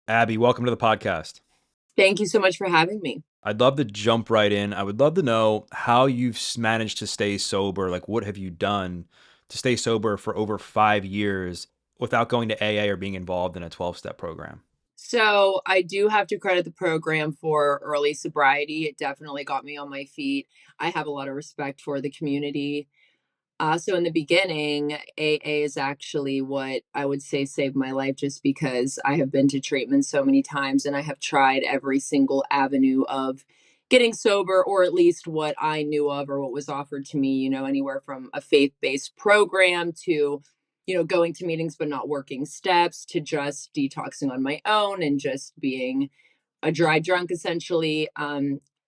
Abby, welcome to the podcast. Thank you so much for having me. I'd love to jump right in. I would love to know how you've managed to stay sober. Like, what have you done to stay sober for over 5 years without going to AA or being involved in a 12-step program? So, I do have to credit the program for early sobriety. It definitely got me on my feet. I have a lot of respect for the community. So in the beginning, AA is actually what I would say saved my life just because I have been to treatment so many times and I have tried every single avenue of getting sober, or at least what I knew of or what was offered to me, anywhere from a faith-based program to, going to meetings but not working steps to just detoxing on my own and just being a dry drunk essentially.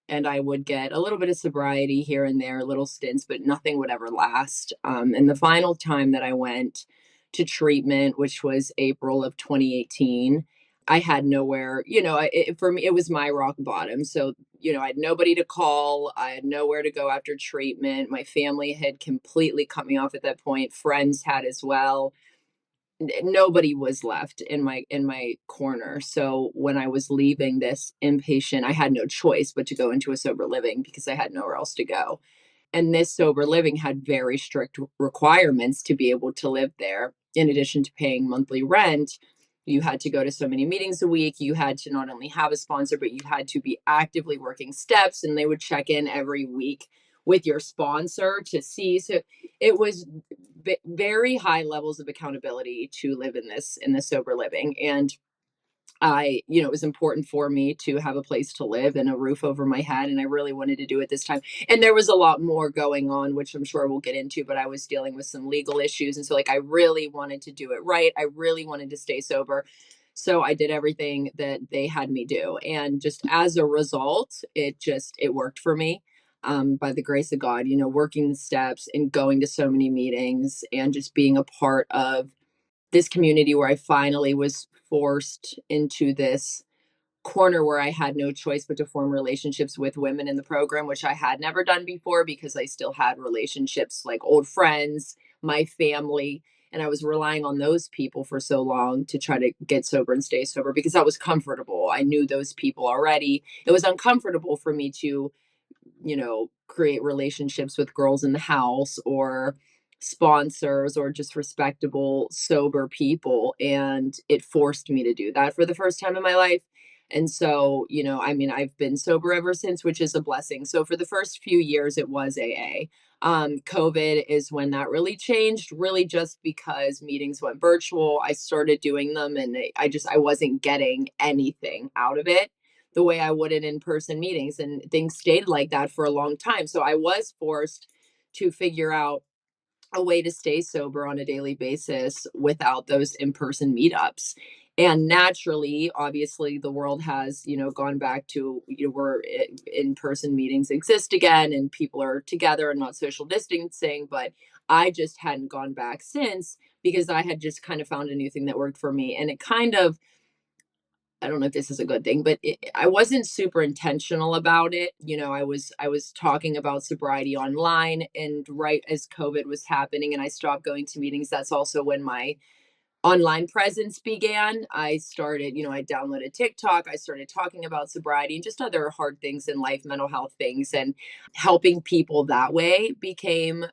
And I would get a little bit of sobriety here and there, little stints, but nothing would ever last. And the final time that I went to treatment, which was April of 2018, I had nowhere, for me, it was my rock bottom. So, I had nobody to call. I had nowhere to go after treatment. My family had completely cut me off at that point. Friends had as well. Nobody was left in my corner. So when I was leaving this inpatient, I had no choice but to go into a sober living because I had nowhere else to go. And this sober living had very strict requirements to be able to live there. In addition to paying monthly rent, you had to go to so many meetings a week. You had to not only have a sponsor, but you had to be actively working steps, and they would check in every week with your sponsor to see. So it was very high levels of accountability to live in this sober living. And it was important for me to have a place to live and a roof over my head. And I really wanted to do it this time. And there was a lot more going on, which I'm sure we'll get into, but I was dealing with some legal issues. And so, like, I really wanted to do it right. I really wanted to stay sober. So I did everything that they had me do. And just as a result, it worked for me. By the grace of God, working the steps and going to so many meetings and just being a part of this community where I finally was forced into this corner where I had no choice but to form relationships with women in the program, which I had never done before because I still had relationships like old friends, my family, and I was relying on those people for so long to try to get sober and stay sober because that was comfortable. I knew those people already. It was uncomfortable for me to create relationships with girls in the house or sponsors or just respectable, sober people. And it forced me to do that for the first time in my life. And so, I mean, I've been sober ever since, which is a blessing. So for the first few years, it was AA. COVID is when that really changed, really just because meetings went virtual. I started doing them and I wasn't getting anything out of it the way I would in person meetings. And things stayed like that for a long time. So I was forced to figure out a way to stay sober on a daily basis without those in person meetups. And naturally, obviously, the world has, gone back to, where in person meetings exist again and people are together and not social distancing. But I just hadn't gone back since because I had just kind of found a new thing that worked for me. And it kind of, I don't know if this is a good thing, but I wasn't super intentional about it. I was talking about sobriety online, and right as COVID was happening, and I stopped going to meetings. That's also when my online presence began. I started, I downloaded TikTok. I started talking about sobriety and just other hard things in life, mental health things, and helping people that way became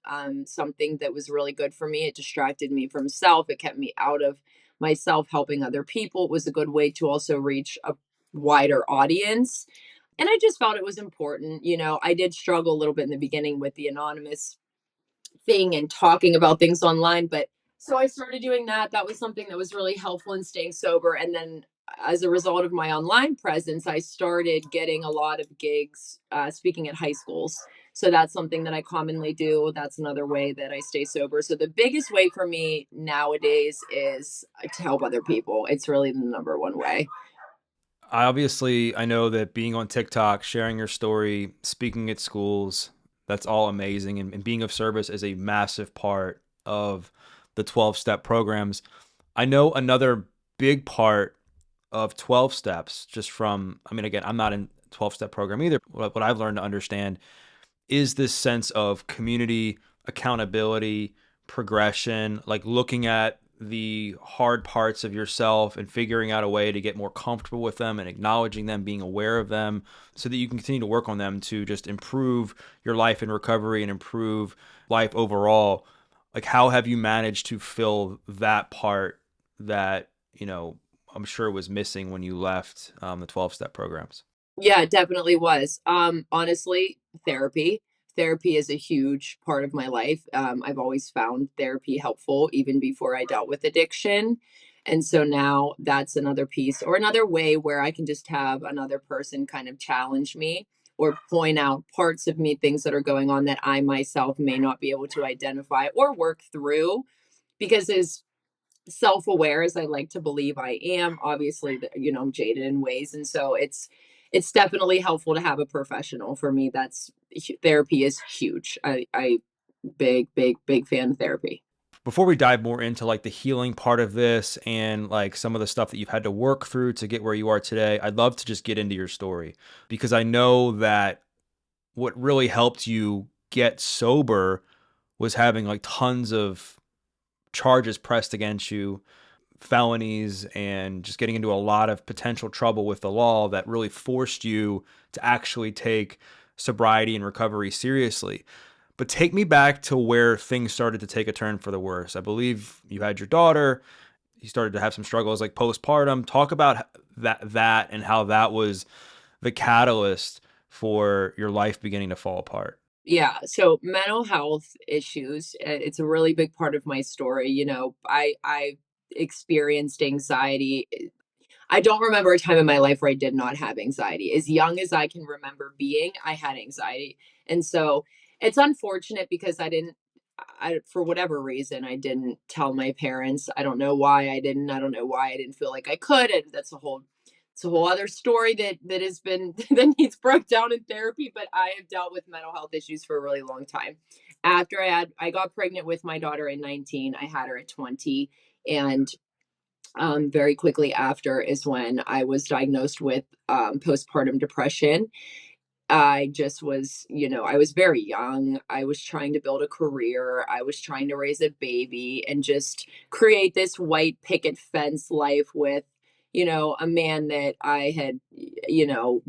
something that was really good for me. It distracted me from self. It kept me out of myself. Helping other people was a good way to also reach a wider audience. And I just felt it was important. I did struggle a little bit in the beginning with the anonymous thing and talking about things online. But so I started doing that. That was something that was really helpful in staying sober. And then as a result of my online presence, I started getting a lot of gigs speaking at high schools. So that's something that I commonly do. That's another way that I stay sober. So the biggest way for me nowadays is to help other people. It's really the number one way. I know that being on TikTok, sharing your story, speaking at schools, that's all amazing. And being of service is a massive part of the 12-step programs. I know another big part of 12 steps, just from, I mean, again, I'm not in 12-step program either. What I've learned to understand is this sense of community, accountability, progression, like looking at the hard parts of yourself and figuring out a way to get more comfortable with them and acknowledging them, being aware of them, so that you can continue to work on them to just improve your life in recovery and improve life overall. Like, how have you managed to fill that part that, I'm sure was missing when you left the 12 step programs? Yeah, it definitely was. Honestly, therapy. Therapy is a huge part of my life. I've always found therapy helpful even before I dealt with addiction. And so now that's another piece or another way where I can just have another person kind of challenge me or point out parts of me, things that are going on that I myself may not be able to identify or work through. Because as self-aware as I like to believe I am, obviously, I'm jaded in ways, and so it's definitely helpful to have a professional. For me, that's therapy is huge. I big fan of therapy. Before we dive more into like the healing part of this and like some of the stuff that you've had to work through to get where you are today, I'd love to just get into your story, because I know that what really helped you get sober was having like tons of charges pressed against you, felonies, and just getting into a lot of potential trouble with the law that really forced you to actually take sobriety and recovery seriously. But take me back to where things started to take a turn for the worse. I believe you had your daughter. You started to have some struggles like postpartum. Talk about that and how that was the catalyst for your life beginning to fall apart. Yeah, so mental health issues, it's a really big part of my story. I experienced anxiety. I don't remember a time in my life where I did not have anxiety. As young as I can remember being, I had anxiety. And so it's unfortunate because for whatever reason, I didn't tell my parents. I don't know why I didn't. I don't know why I didn't feel like I could. And it's a whole other story that has been, that needs broke down in therapy. But I have dealt with mental health issues for a really long time. After I got pregnant with my daughter at 19, I had her at 20. And very quickly after is when I was diagnosed with postpartum depression. I just was, I was very young. I was trying to build a career. I was trying to raise a baby and just create this white picket fence life with, a man that I had,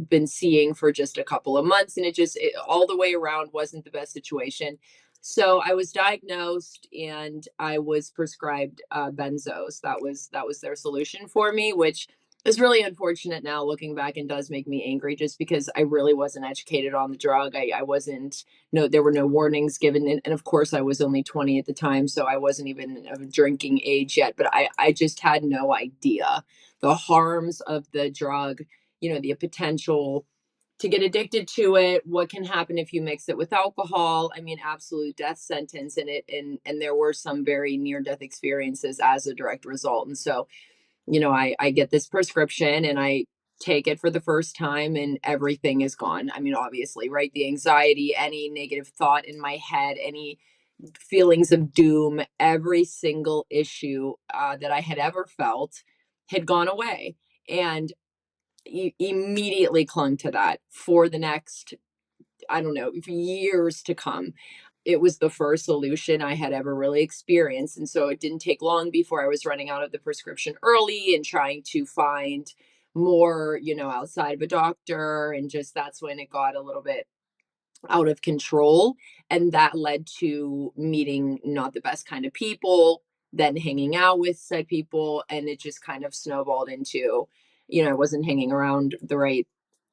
been seeing for just a couple of months. And all the way around wasn't the best situation. So I was diagnosed and I was prescribed benzos. That was their solution for me, which is really unfortunate now looking back and does make me angry just because I really wasn't educated on the drug. I wasn't, no, there were no warnings given. And of course, I was only 20 at the time. So I wasn't even of drinking age yet, but I just had no idea the harms of the drug, the potential to get addicted to it, what can happen if you mix it with alcohol. I mean, absolute death sentence in it. And there were some very near death experiences as a direct result. And so I get this prescription and I take it for the first time and everything is gone. I mean, obviously, right? The anxiety, any negative thought in my head, any feelings of doom, every single issue that I had ever felt had gone away. And immediately clung to that for the next, I don't know, for years to come. It was the first solution I had ever really experienced. And so it didn't take long before I was running out of the prescription early and trying to find more, outside of a doctor. And just that's when it got a little bit out of control. And that led to meeting not the best kind of people, then hanging out with said people. And it just kind of snowballed into, I wasn't hanging around the right,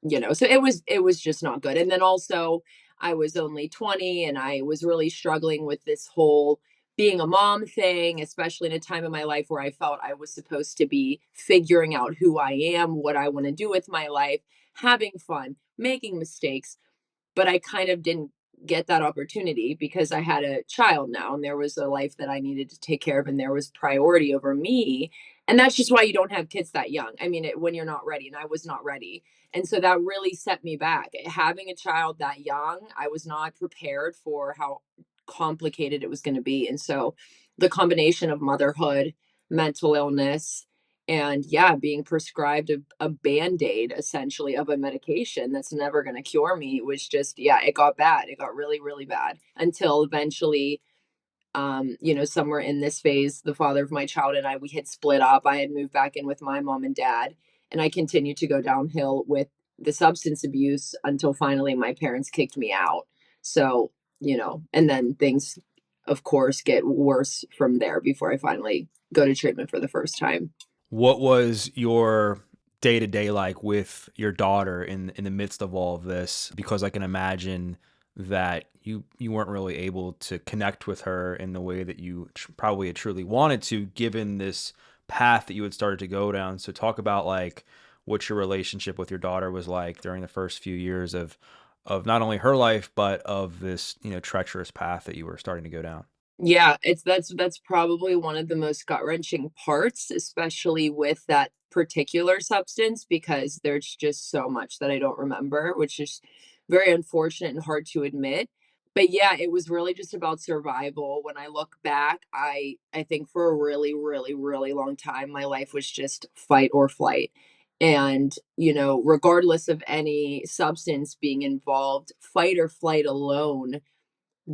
so it was just not good. And then also, I was only 20 and I was really struggling with this whole being a mom thing, especially in a time in my life where I felt I was supposed to be figuring out who I am, what I want to do with my life, having fun, making mistakes, but I kind of didn't get that opportunity because I had a child now and there was a life that I needed to take care of and there was priority over me. And that's just why you don't have kids that young. I mean, when you're not ready, and I was not ready. And so that really set me back. Having a child that young, I was not prepared for how complicated it was going to be. And so the combination of motherhood, mental illness, and yeah, being prescribed a band-aid essentially of a medication that's never going to cure me was just, yeah, it got bad. It got really, really bad until eventually Somewhere in this phase, the father of my child and I, we had split up. I had moved back in with my mom and dad, and I continued to go downhill with the substance abuse until finally my parents kicked me out. So, and then things, of course, get worse from there before I finally go to treatment for the first time. What was your day to day like with your daughter in the midst of all of this? Because I can imagine that you weren't really able to connect with her in the way that you probably had truly wanted to, given this path that you had started to go down. So talk about like what your relationship with your daughter was like during the first few years of not only her life but of this treacherous path that you were starting to go down. Yeah, that's probably one of the most gut-wrenching parts, especially with that particular substance, because there's just so much that I don't remember, which is very unfortunate and hard to admit. But yeah, it was really just about survival. When I look back, I think for a really, really, really long time, my life was just fight or flight. And, regardless of any substance being involved, fight or flight alone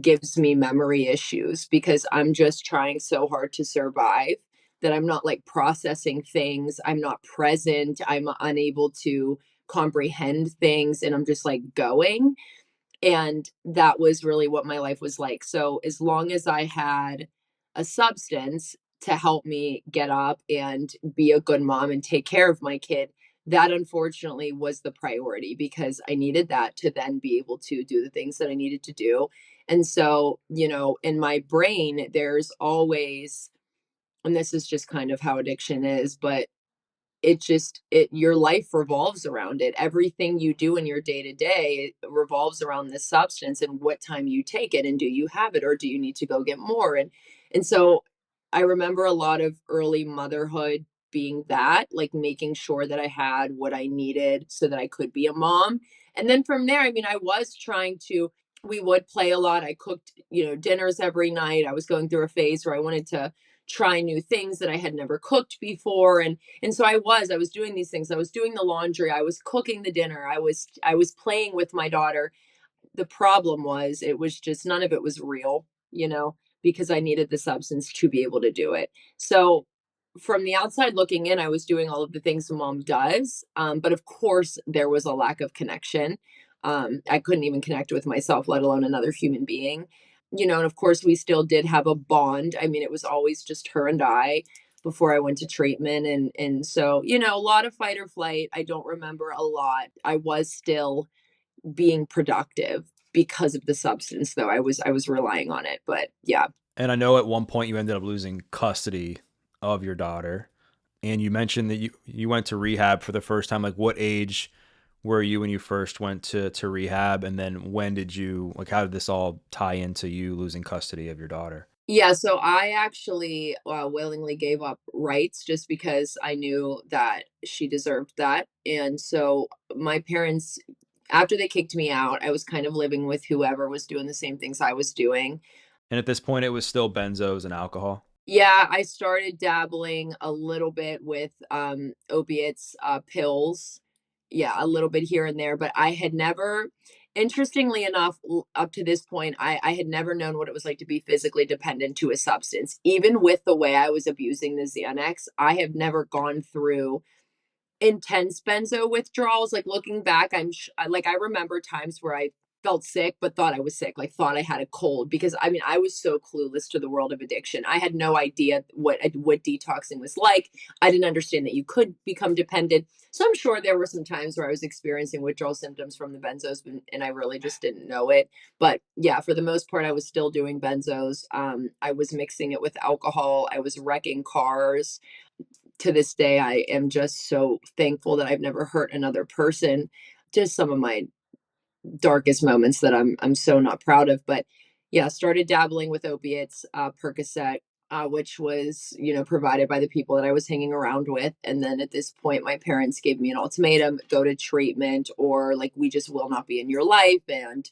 gives me memory issues because I'm just trying so hard to survive that I'm not like processing things. I'm not present. I'm unable to comprehend things and I'm just like going. And that was really what my life was like. So as long as I had a substance to help me get up and be a good mom and take care of my kid, that unfortunately was the priority because I needed that to then be able to do the things that I needed to do. And so, in my brain, there's always, and this is just kind of how addiction is, but it your life revolves around it. Everything you do in your day to day revolves around this substance and what time you take it and do you have it or do you need to go get more? And so I remember a lot of early motherhood being that, like making sure that I had what I needed so that I could be a mom. And then from there, I mean, I was trying to, we would play a lot. I cooked, dinners every night. I was going through a phase where I wanted to try new things that I had never cooked before. And so I was doing these things. I was doing the laundry, I was cooking the dinner, I was playing with my daughter. The problem was it was just none of it was real, because I needed the substance to be able to do it. So from the outside looking in, I was doing all of the things a mom does. But of course, there was a lack of connection. I couldn't even connect with myself, let alone another human being. And of course, we still did have a bond. I mean, it was always just her and I before I went to treatment. And so, a lot of fight or flight. I don't remember a lot. I was still being productive because of the substance, though. I was relying on it. But yeah. And I know at one point you ended up losing custody of your daughter. And you mentioned that you went to rehab for the first time. Like, what age were you when you first went to rehab? And then when did you, like, how did this all tie into you losing custody of your daughter? Yeah, so I actually willingly gave up rights just because I knew that she deserved that. And so my parents, after they kicked me out, I was kind of living with whoever was doing the same things I was doing. And at this point, it was still benzos and alcohol. Yeah, I started dabbling a little bit with opiates, pills. Yeah, a little bit here and there, but I had never, interestingly enough, up to this point, I had never known what it was like to be physically dependent to a substance. Even with the way I was abusing the Xanax, I have never gone through intense benzo withdrawals. Like looking back, like I remember times where I felt sick but thought I was sick, like thought I had a cold because I mean I was so clueless to the world of addiction. I had no idea what detoxing was like. I didn't understand that you could become dependent. So I'm sure there were some times where I was experiencing withdrawal symptoms from the benzos and I really just didn't know it. But yeah, for the most part I was still doing benzos. I was mixing it with alcohol. I was wrecking cars. To this day, I am just so thankful that I've never hurt another person. Just some of my darkest moments that I'm so not proud of. But yeah, started dabbling with opiates, Percocet, which was provided by the people that I was hanging around with. And then at this point, my parents gave me an ultimatum: go to treatment, or like we just will not be in your life. And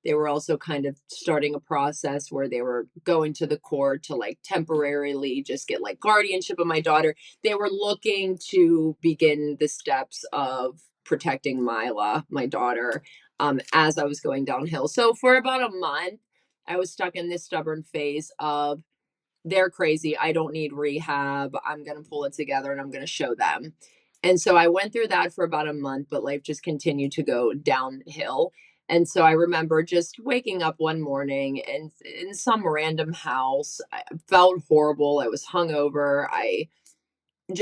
they were also kind of starting a process where they were going to the court to like temporarily just get like guardianship of my daughter. They were looking to begin the steps of protecting Mila, my daughter, as I was going downhill. So for about a month, I was stuck in this stubborn phase of they're crazy. I don't need rehab. I'm going to pull it together and I'm going to show them. And so I went through that for about a month, but life just continued to go downhill. And so I remember just waking up one morning and in some random house, I felt horrible. I was hungover.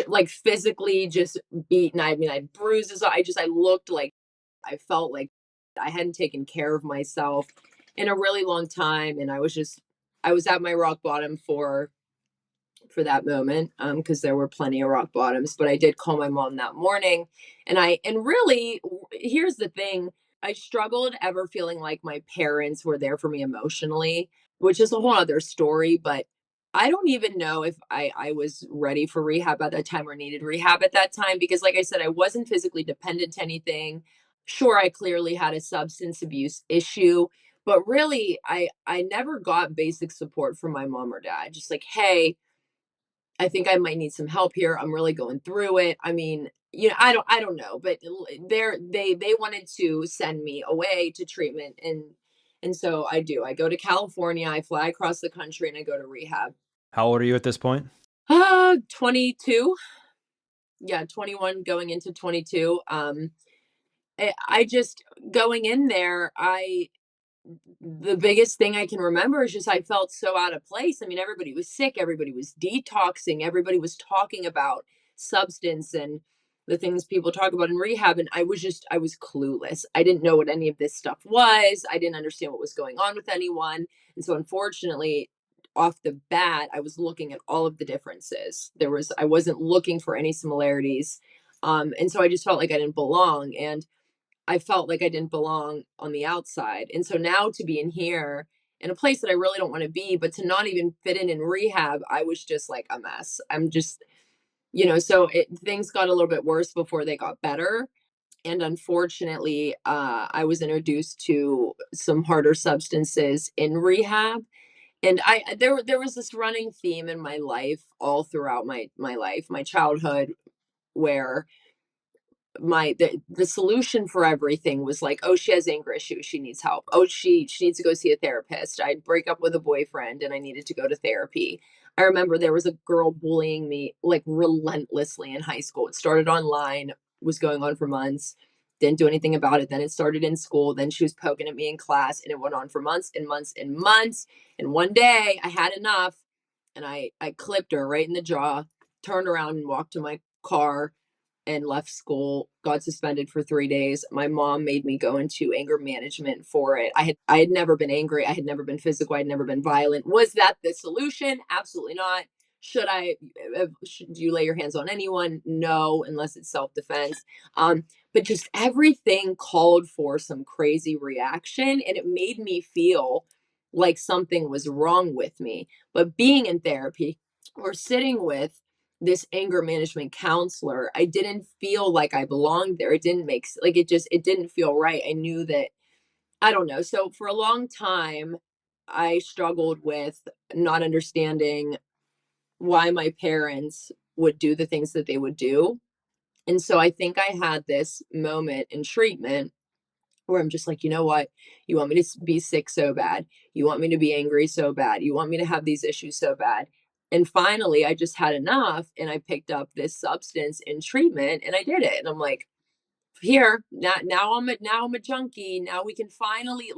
Like physically just beaten. I mean, I had bruises. I looked like I felt like I hadn't taken care of myself in a really long time. And I was at my rock bottom for that moment, because there were plenty of rock bottoms, but I did call my mom that morning. And really, here's the thing, I struggled ever feeling like my parents were there for me emotionally, which is a whole other story. But I don't even know if I was ready for rehab at that time or needed rehab at that time, because like I said, I wasn't physically dependent to anything. Sure, I clearly had a substance abuse issue, but really I never got basic support from my mom or dad. Just like, hey, I think I might need some help here. I'm really going through it. I mean, I don't know, but they wanted to send me away to treatment, and so I do. I go to California, I fly across the country, and I go to rehab. How old are you at this point? 22. Yeah, 21 going into 22. I just going in there, I the biggest thing I can remember is just I felt so out of place. I mean, everybody was sick, everybody was detoxing, everybody was talking about substance and the things people talk about in rehab. And I was clueless. I didn't know what any of this stuff was. I didn't understand what was going on with anyone. And so, unfortunately, off the bat, I was looking at all of the differences. I wasn't looking for any similarities. And so I just felt like I didn't belong. And I felt like I didn't belong on the outside. And so now to be in here in a place that I really don't want to be, but to not even fit in rehab, I was just like a mess. I'm just, things got a little bit worse before they got better. And unfortunately, I was introduced to some harder substances in rehab. And there was this running theme in my life all throughout my life, my childhood, where the solution for everything was like, oh, she has anger issues, she needs help. Oh, she needs to go see a therapist. I'd break up with a boyfriend and I needed to go to therapy. I remember there was a girl bullying me like relentlessly in high school. It started online, was going on for months, didn't do anything about it. Then it started in school, then she was poking at me in class, and it went on for months and months and months. And one day I had enough, and I clipped her right in the jaw, turned around and walked to my car and left school, got suspended for 3 days. My mom made me go into anger management for it. I had never been angry. I had never been physical. I had never been violent. Was that the solution? Absolutely not. Should you lay your hands on anyone? No, unless it's self-defense. But just everything called for some crazy reaction, and it made me feel like something was wrong with me. But being in therapy or sitting with this anger management counselor, I didn't feel like I belonged there. It didn't like it didn't feel right. I knew that I don't know. So for a long time, I struggled with not understanding why my parents would do the things that they would do. And so I think I had this moment in treatment where I'm just like, you know what? You want me to be sick so bad. You want me to be angry so bad. You want me to have these issues so bad. And finally, I just had enough and I picked up this substance in treatment and I did it. And I'm like, here now I'm a junkie. Now we can finally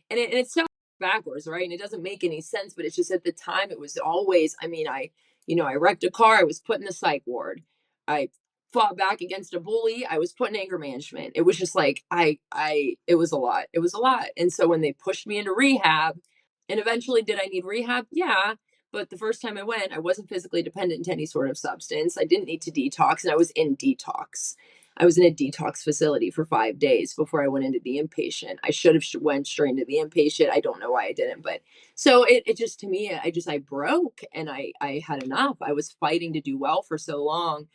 and it's so backwards, right? And it doesn't make any sense, but it's just at the time it was always, I mean, I wrecked a car, I was put in the psych ward. I fought back against a bully, I was put in anger management. It was just like it was a lot. It was a lot. And so when they pushed me into rehab, and eventually did I need rehab? Yeah. But the first time I went, I wasn't physically dependent to any sort of substance. I didn't need to detox, and I was in detox. I was in a detox facility for 5 days before I went into the inpatient. I should have went straight into the inpatient. I don't know why I didn't, but so it just to me, I broke and I had enough. I was fighting to do well for so long,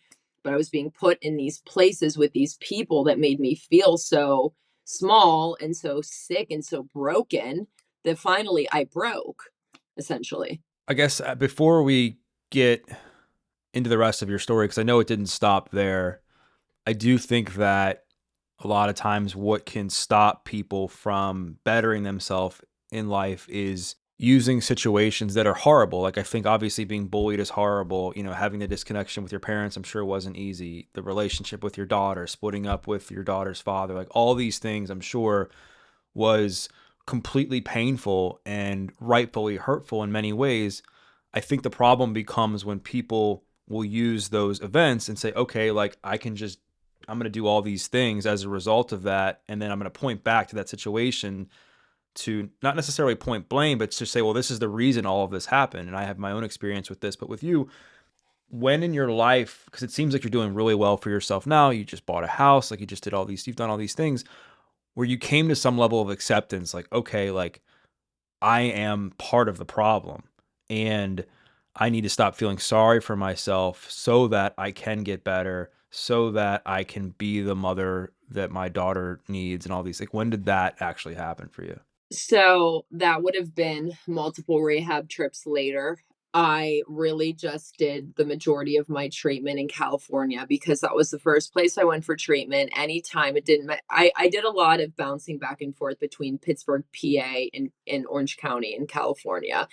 but I was being put in these places with these people that made me feel so small and so sick and so broken that finally I broke, essentially. I guess before we get into the rest of your story, because I know it didn't stop there, I do think that a lot of times what can stop people from bettering themselves in life is using situations that are horrible. Like I think obviously being bullied is horrible. You know, having the disconnection with your parents, I'm sure wasn't easy. The relationship with your daughter, splitting up with your daughter's father, like all these things, I'm sure was completely painful and rightfully hurtful in many ways. I think the problem becomes when people will use those events and say, okay, like I'm going to do all these things as a result of that. And then I'm going to point back to that situation to not necessarily point blame, but to say, well, this is the reason all of this happened. And I have my own experience with this. But with you, when in your life, because it seems like you're doing really well for yourself now, you just bought a house, like you just did all these, you've done all these things where you came to some level of acceptance, like, okay, like I am part of the problem and I need to stop feeling sorry for myself so that I can get better, so that I can be the mother that my daughter needs and all these. Like, when did that actually happen for you? So that would have been multiple rehab trips later. I really just did the majority of my treatment in California because that was the first place I went for treatment. Anytime it didn't, I did a lot of bouncing back and forth between Pittsburgh, PA, and Orange County in California,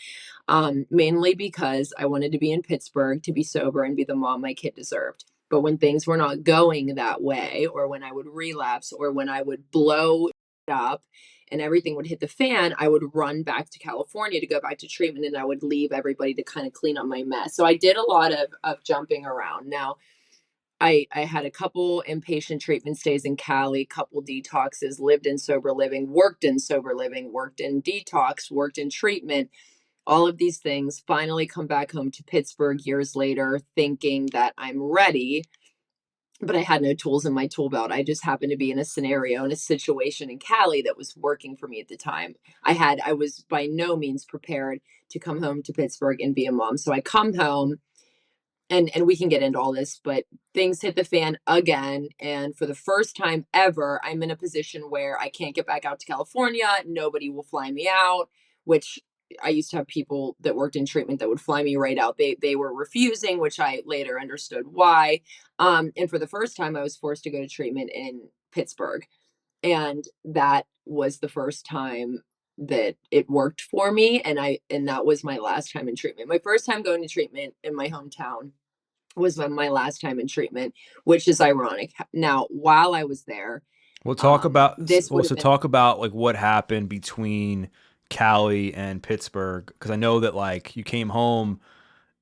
mainly because I wanted to be in Pittsburgh to be sober and be the mom my kid deserved. But when things were not going that way, or when I would relapse, or when I would blow up and everything would hit the fan, I would run back to California to go back to treatment and I would leave everybody to kind of clean up my mess. So I did a lot of jumping around. Now, I had a couple inpatient treatment stays in Cali, couple detoxes, lived in sober living, worked in sober living, worked in detox, worked in treatment, all of these things. Finally come back home to Pittsburgh years later thinking that I'm ready, but I had no tools in my tool belt. I just happened to be in a scenario, in a situation in Cali that was working for me at the time. I was by no means prepared to come home to Pittsburgh and be a mom. So I come home, and we can get into all this, but things hit the fan again. And for the first time ever, I'm in a position where I can't get back out to California. Nobody will fly me out, which I used to have people that worked in treatment that would fly me right out. They were refusing, which I later understood why. And for the first time, I was forced to go to treatment in Pittsburgh. And that was the first time that it worked for me. And that was my last time in treatment. My first time going to treatment in my hometown was my last time in treatment, which is ironic. Now, while I was there, We'll talk about, this well, would have so been, talk about like what happened between Cali and Pittsburgh. Cause I know that like you came home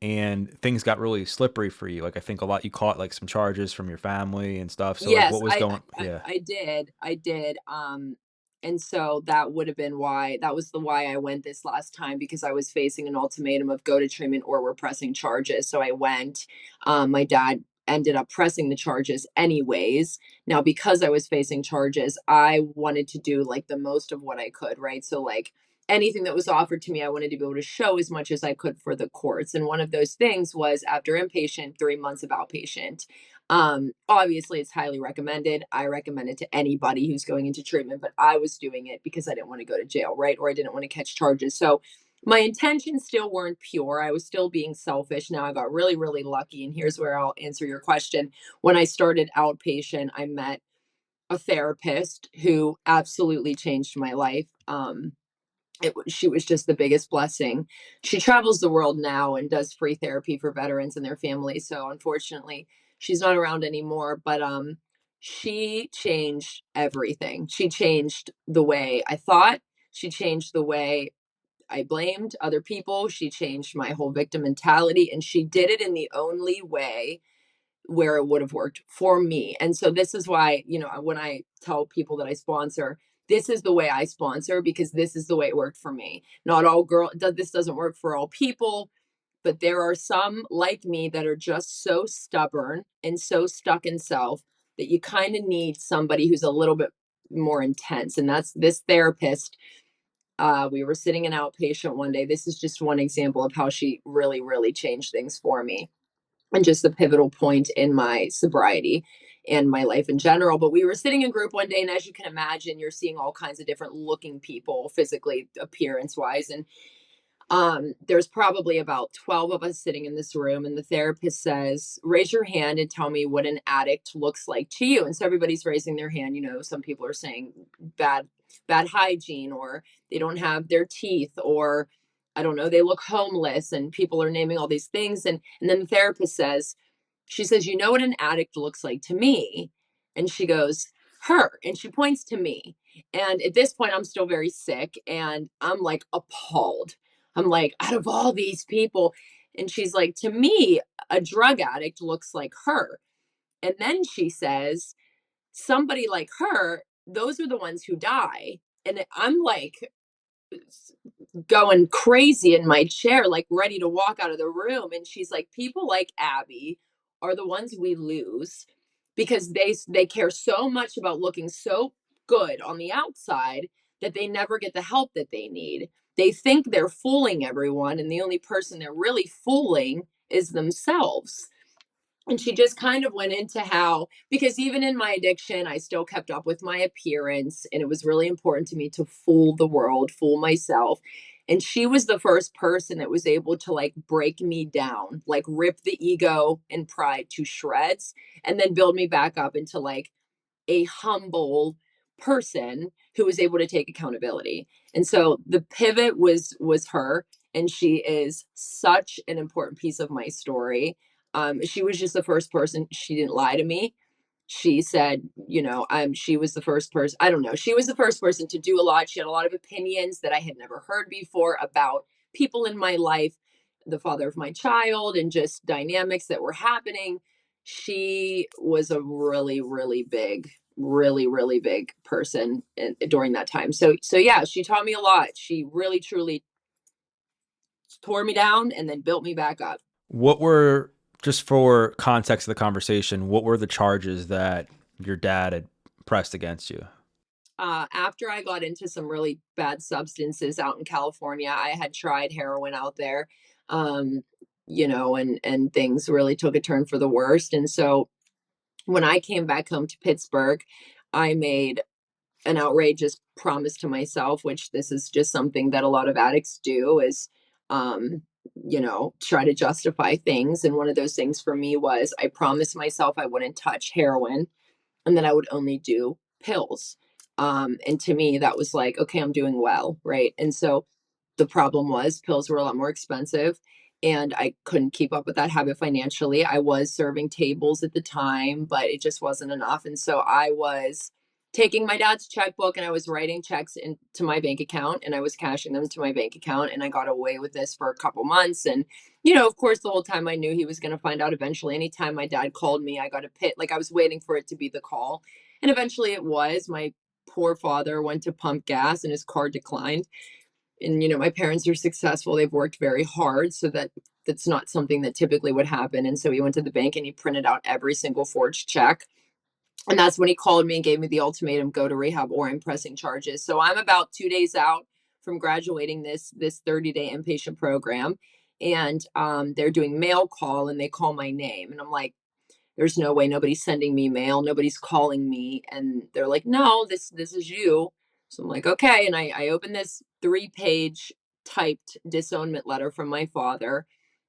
and things got really slippery for you. Like I think a lot, you caught like some charges from your family and stuff. So like yes, what was going, yeah. I did. And so that would have been why, that was the why I went this last time, because I was facing an ultimatum of go to treatment or we're pressing charges. So I went. My dad ended up pressing the charges anyways. Now, because I was facing charges, I wanted to do like the most of what I could, right? So like anything that was offered to me, I wanted to be able to show as much as I could for the courts. And one of those things was after inpatient, 3 months of outpatient. Obviously it's highly recommended. I recommend it to anybody who's going into treatment, but I was doing it because I didn't want to go to jail, right? Or I didn't want to catch charges. So my intentions still weren't pure. I was still being selfish. Now I got really, really lucky. And here's where I'll answer your question. When I started outpatient, I met a therapist who absolutely changed my life. She was just the biggest blessing. She travels the world now and does free therapy for veterans and their families. So unfortunately, she's not around anymore, but she changed everything. She changed the way I thought. She changed the way I blamed other people. She changed my whole victim mentality, and she did it in the only way where it would have worked for me. And so this is why, when I tell people that I sponsor, this is the way I sponsor because this is the way it worked for me. Not all this doesn't work for all people, but there are some like me that are just so stubborn and so stuck in self that you kind of need somebody who's a little bit more intense. And that's this therapist. We were sitting in outpatient one day. This is just one example of how she really, really changed things for me and just the pivotal point in my sobriety and my life in general. But we were sitting in group one day, and as you can imagine, you're seeing all kinds of different looking people physically, appearance wise. And There's probably about 12 of us sitting in this room, and the therapist says, raise your hand and tell me what an addict looks like to you. And so everybody's raising their hand. You know, some people are saying bad hygiene, or they don't have their teeth, or I don't know, they look homeless, and people are naming all these things. And then the therapist says, she says, you know what an addict looks like to me? And she goes, her. And she points to me. And at this point, I'm still very sick, and I'm like appalled. I'm like, out of all these people. And she's like, to me, a drug addict looks like her. And then she says, somebody like her, those are the ones who die. And I'm like, going crazy in my chair, like ready to walk out of the room. And she's like, people like Abby are the ones we lose because they care so much about looking so good on the outside that they never get the help that they need. They think they're fooling everyone, and the only person they're really fooling is themselves. And she just kind of went into how, because even in my addiction, I still kept up with my appearance, and it was really important to me to fool the world, fool myself. And she was the first person that was able to like break me down, like rip the ego and pride to shreds, and then build me back up into like a humble person who was able to take accountability. And so the pivot was her, and she is such an important piece of my story. She was just the first person. She didn't lie to me. She said, you know, she was the first person. I don't know. She was the first person to do a lot. She had a lot of opinions that I had never heard before about people in my life, the father of my child, and just dynamics that were happening. She was a really big person during that time. So yeah, she taught me a lot. She really truly tore me down and then built me back up. What were, just for context of the conversation, what were the charges that your dad had pressed against you? After I got into some really bad substances out in California, I had tried heroin out there, um, you know, and things really took a turn for the worst. And so when I came back home to Pittsburgh, I made an outrageous promise to myself, which this is just something that a lot of addicts do, is, um, you know, try to justify things. And one of those things for me was I promised myself I wouldn't touch heroin, and then I would only do pills. And to me, that was like, okay, I'm doing well, right? And so the problem was pills were a lot more expensive, and I couldn't keep up with that habit financially. I was serving tables at the time, but it just wasn't enough. And so I was taking my dad's checkbook and I was writing checks into my bank account, and I was cashing them to my bank account, and I got away with this for a couple months. And you know, of course, the whole time I knew he was going to find out eventually. Anytime my dad called me, I got a pit. Like I was waiting for it to be the call. And eventually it was. My poor father went to pump gas and his car declined. And, you know, my parents are successful. They've worked very hard. So that's not something that typically would happen. And so he went to the bank and he printed out every single forged check. And that's when he called me and gave me the ultimatum, go to rehab or I'm pressing charges. So I'm about 2 days out from graduating this 30-day inpatient program. And they're doing mail call and they call my name. And I'm like, there's no way, nobody's sending me mail, nobody's calling me. And they're like, no, this is you. So I'm like, okay. And I opened this 3-page typed disownment letter from my father,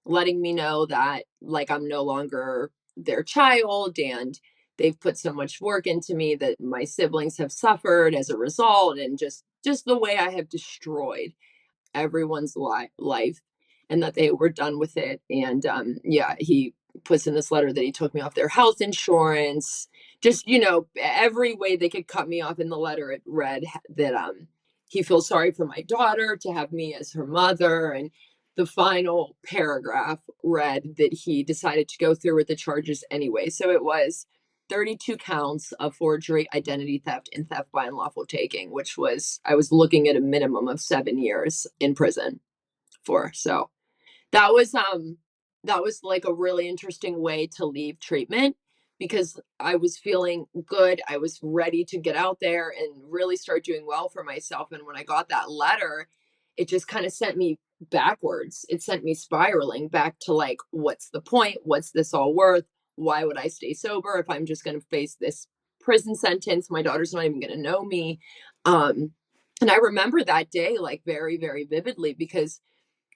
letting me know that like I'm no longer their child, and they've put so much work into me, that my siblings have suffered as a result, and just the way I have destroyed everyone's life, and that they were done with it. And yeah, he puts in this letter that he took me off their health insurance. Just, you know, every way they could cut me off. In the letter it read that he feels sorry for my daughter to have me as her mother. And the final paragraph read that he decided to go through with the charges anyway. So it was 32 counts of forgery, identity theft, and theft by unlawful taking, which was, I was looking at a minimum of 7 years in prison for. So that was that was like a really interesting way to leave treatment, because I was feeling good. I was ready to get out there and really start doing well for myself. And when I got that letter, it just kind of sent me backwards. It sent me spiraling back to like, what's the point? What's this all worth? Why would I stay sober if I'm just going to face this prison sentence? My daughter's not even going to know me. And I remember that day like very, very vividly, because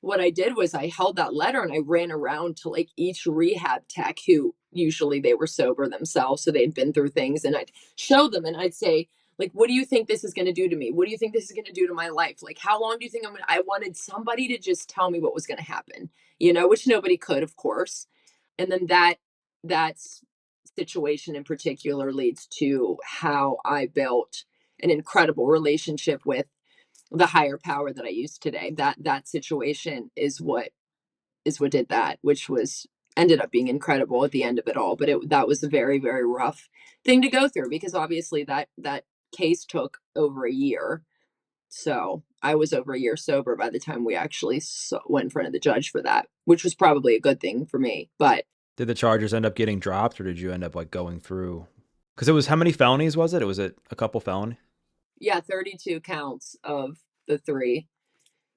what I did was I held that letter and I ran around to like each rehab tech who usually they were sober themselves, so they'd been through things, and I'd show them and I'd say, like, what do you think this is going to do to me? What do you think this is going to do to my life? Like, how long do you think I wanted somebody to just tell me what was going to happen, which nobody could, of course. And then that's situation in particular leads to how I built an incredible relationship with the higher power that I use today. That situation is what did that, which was ended up being incredible at the end of it all. But that was a very, very rough thing to go through because obviously that case took over a year. So I was over a year sober by the time we actually went in front of the judge for that, which was probably a good thing for me. But Did the charges end up getting dropped, or did you end up like going through? Because it was, how many felonies was it? It was a couple felony. yeah, 32 counts of the three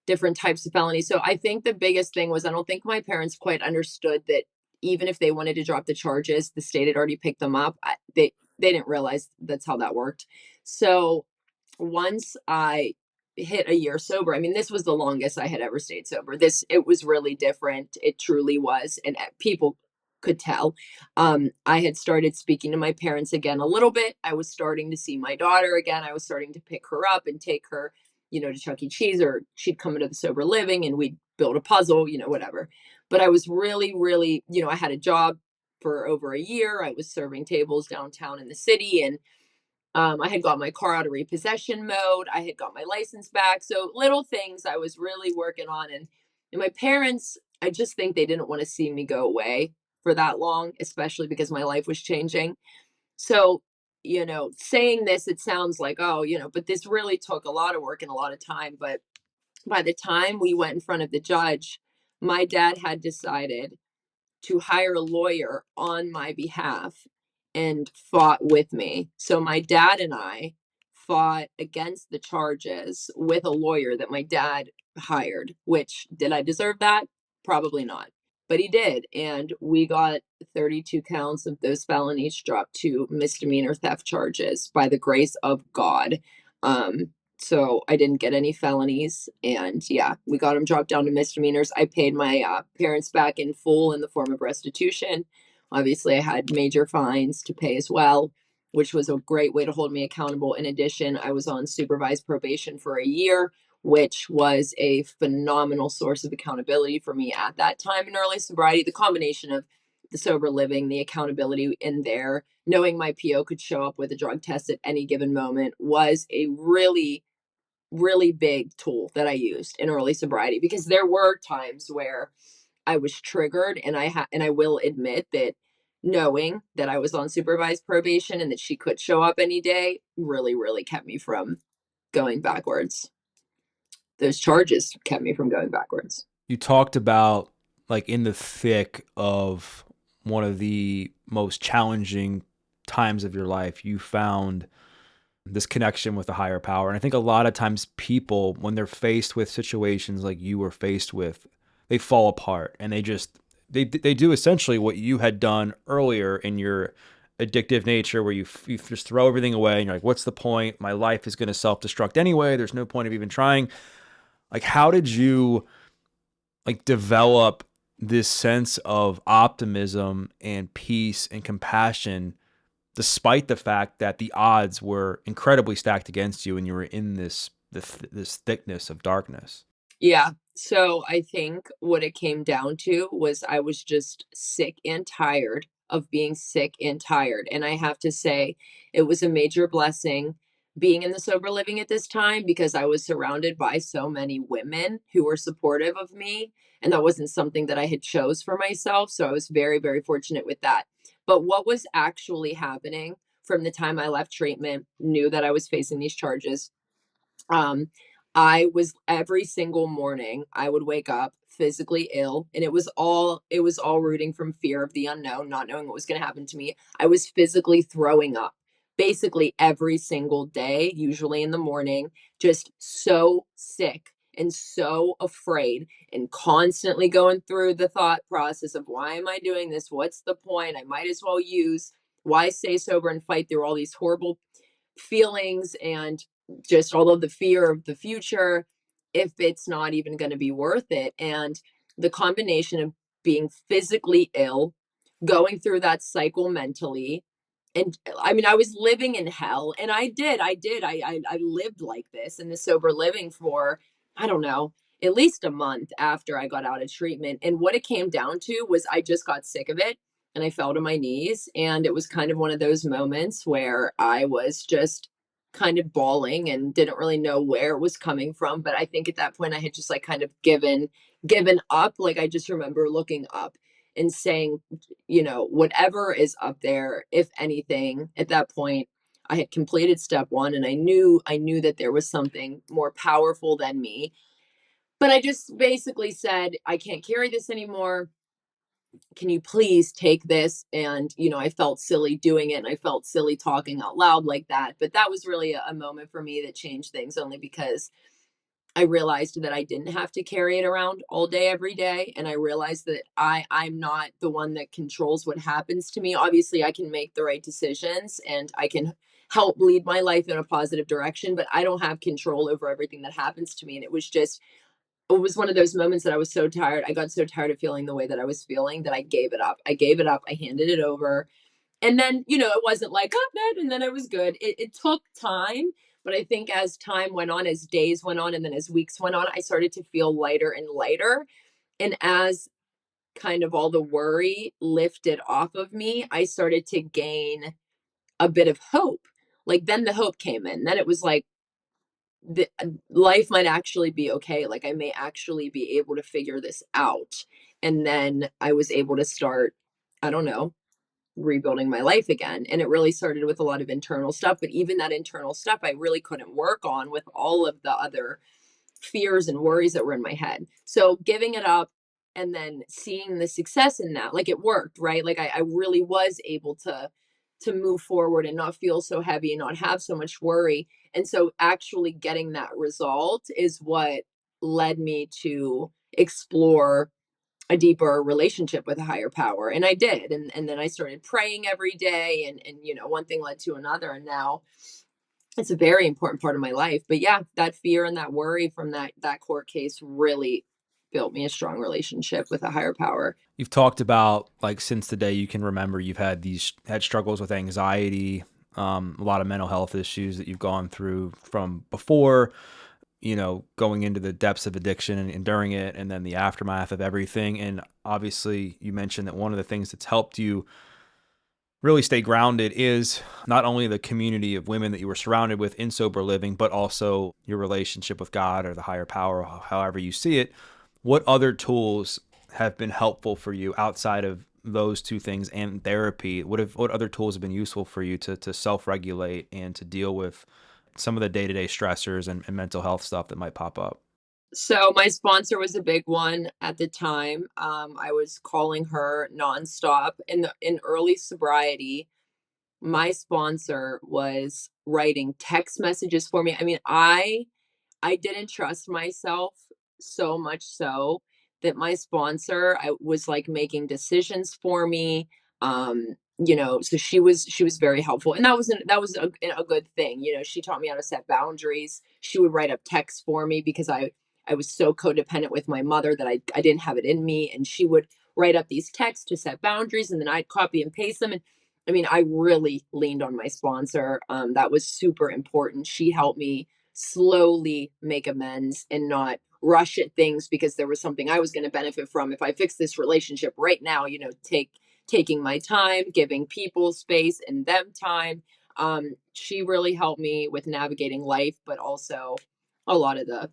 different types of felonies. So I think the biggest thing was I don't think my parents quite understood that even if they wanted to drop the charges, the state had already picked them up. They didn't realize that's how that worked. So once I hit a year sober, I mean, this was the longest I had ever stayed sober. It was really different. It truly was, and people could tell. I had started speaking to my parents again a little bit. I was starting to see my daughter again. I was starting to pick her up and take her, to Chuck E. Cheese, or she'd come into the sober living and we'd build a puzzle, whatever. But I was really, really, I had a job for over a year. I was serving tables downtown in the city, and I had got my car out of repossession mode. I had got my license back. So little things I was really working on. And my parents, I just think they didn't want to see me go away for that long, especially because my life was changing. So, saying this, it sounds like, oh, but this really took a lot of work and a lot of time. But by the time we went in front of the judge, my dad had decided to hire a lawyer on my behalf and fought with me. So my dad and I fought against the charges with a lawyer that my dad hired, which did I deserve that? Probably not. But he did. And we got 32 counts of those felonies dropped to misdemeanor theft charges by the grace of God. So I didn't get any felonies, and yeah, we got them dropped down to misdemeanors. I paid my parents back in full in the form of restitution. Obviously, I had major fines to pay as well, which was a great way to hold me accountable. In addition, I was on supervised probation for a year, which was a phenomenal source of accountability for me at that time in early sobriety. The combination of the sober living, the accountability in there, knowing my PO could show up with a drug test at any given moment was a really, really big tool that I used in early sobriety, because there were times where I was triggered, and I will admit that knowing that I was on supervised probation and that she could show up any day really, really kept me from going backwards. Those charges kept me from going backwards. You talked about, like, in the thick of one of the most challenging times of your life, you found this connection with a higher power. And I think a lot of times people, when they're faced with situations like you were faced with, they fall apart, and they do essentially what you had done earlier in your addictive nature, where you just throw everything away and you're like, what's the point? My life is going to self-destruct anyway. There's no point of even trying. Like, how did you like develop this sense of optimism and peace and compassion, despite the fact that the odds were incredibly stacked against you and you were in this thickness of darkness? Yeah. So I think what it came down to was I was just sick and tired of being sick and tired. And I have to say, it was a major blessing being in the sober living at this time, because I was surrounded by so many women who were supportive of me. And that wasn't something that I had chose for myself. So I was very, very fortunate with that. But what was actually happening from the time I left treatment, knew that I was facing these charges, um, I was every single morning I would wake up physically ill, and it was all rooting from fear of the unknown, not knowing what was going to happen to me. I was physically throwing up basically every single day, usually in the morning, just so sick and so afraid, and constantly going through the thought process of, why am I doing this? What's the point? I might as well use, why stay sober and fight through all these horrible feelings and just all of the fear of the future. if it's not even going to be worth it. And the combination of being physically ill, going through that cycle mentally, and I mean, I was living in hell, and I lived like this in the sober living for, I don't know, at least a month after I got out of treatment. And what it came down to was I just got sick of it and I fell to my knees. And it was kind of one of those moments where I was just kind of bawling and didn't really know where it was coming from. But I think at that point I had just like kind of given up. Like I just remember looking up and saying, whatever is up there, if anything, at that point, I had completed step one and I knew that there was something more powerful than me. But I just basically said, I can't carry this anymore. Can you please take this? And, I felt silly doing it and I felt silly talking out loud like that. But that was really a moment for me that changed things only because I realized that I didn't have to carry it around all day every day, and I realized that I'm not the one that controls what happens to me. Obviously, I can make the right decisions and I can help lead my life in a positive direction, but I don't have control over everything that happens to me. And it was one of those moments that I was so tired. I got so tired of feeling the way that I was feeling that I gave it up. I gave it up. I handed it over, and then, it wasn't like, oh, that, and then it was good. It took time, but I think as time went on, as days went on, and then as weeks went on, I started to feel lighter and lighter. And as kind of all the worry lifted off of me, I started to gain a bit of hope. Like then the hope came in. Then it was like, the life might actually be okay. Like I may actually be able to figure this out. And then I was able to start, I don't know, rebuilding my life again. And it really started with a lot of internal stuff. But even that internal stuff, I really couldn't work on with all of the other fears and worries that were in my head. So giving it up and then seeing the success in that, like it worked, right? Like I really was able to move forward and not feel so heavy and not have so much worry. And so actually getting that result is what led me to explore a deeper relationship with a higher power. And I did. And then I started praying every day and one thing led to another. And now it's a very important part of my life. But yeah, that fear and that worry from that court case really built me a strong relationship with a higher power. You've talked about, like, since the day you can remember, you've had struggles with anxiety, a lot of mental health issues that you've gone through from before, going into the depths of addiction and enduring it, and then the aftermath of everything. And obviously, you mentioned that one of the things that's helped you really stay grounded is not only the community of women that you were surrounded with in sober living, but also your relationship with God or the higher power, however you see it. What other tools have been helpful for you outside of those two things and therapy? What other tools have been useful for you to self-regulate and to deal with some of the day-to-day stressors and mental health stuff that might pop up? So my sponsor was a big one at the time. I was calling her nonstop in early sobriety. My sponsor was writing text messages for me. I mean, I didn't trust myself so much so that my sponsor I was like making decisions for me. So she was very helpful, and that was a good thing. She taught me how to set boundaries. She would write up texts for me because I was so codependent with my mother that I didn't have it in me, and she would write up these texts to set boundaries, and then I'd copy and paste them. And I mean, I really leaned on my sponsor. That was super important. She helped me slowly make amends and not rush at things because there was something I was going to benefit from if I fix this relationship right now, taking my time, giving people space and them time. She really helped me with navigating life, but also a lot of the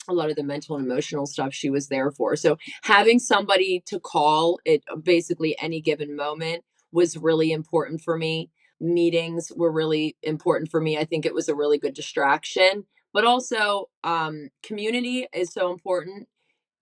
a lot of the mental and emotional stuff she was there for. So having somebody to call at basically any given moment was really important for me. Meetings were really important for me. I think it was a really good distraction, but also community is so important.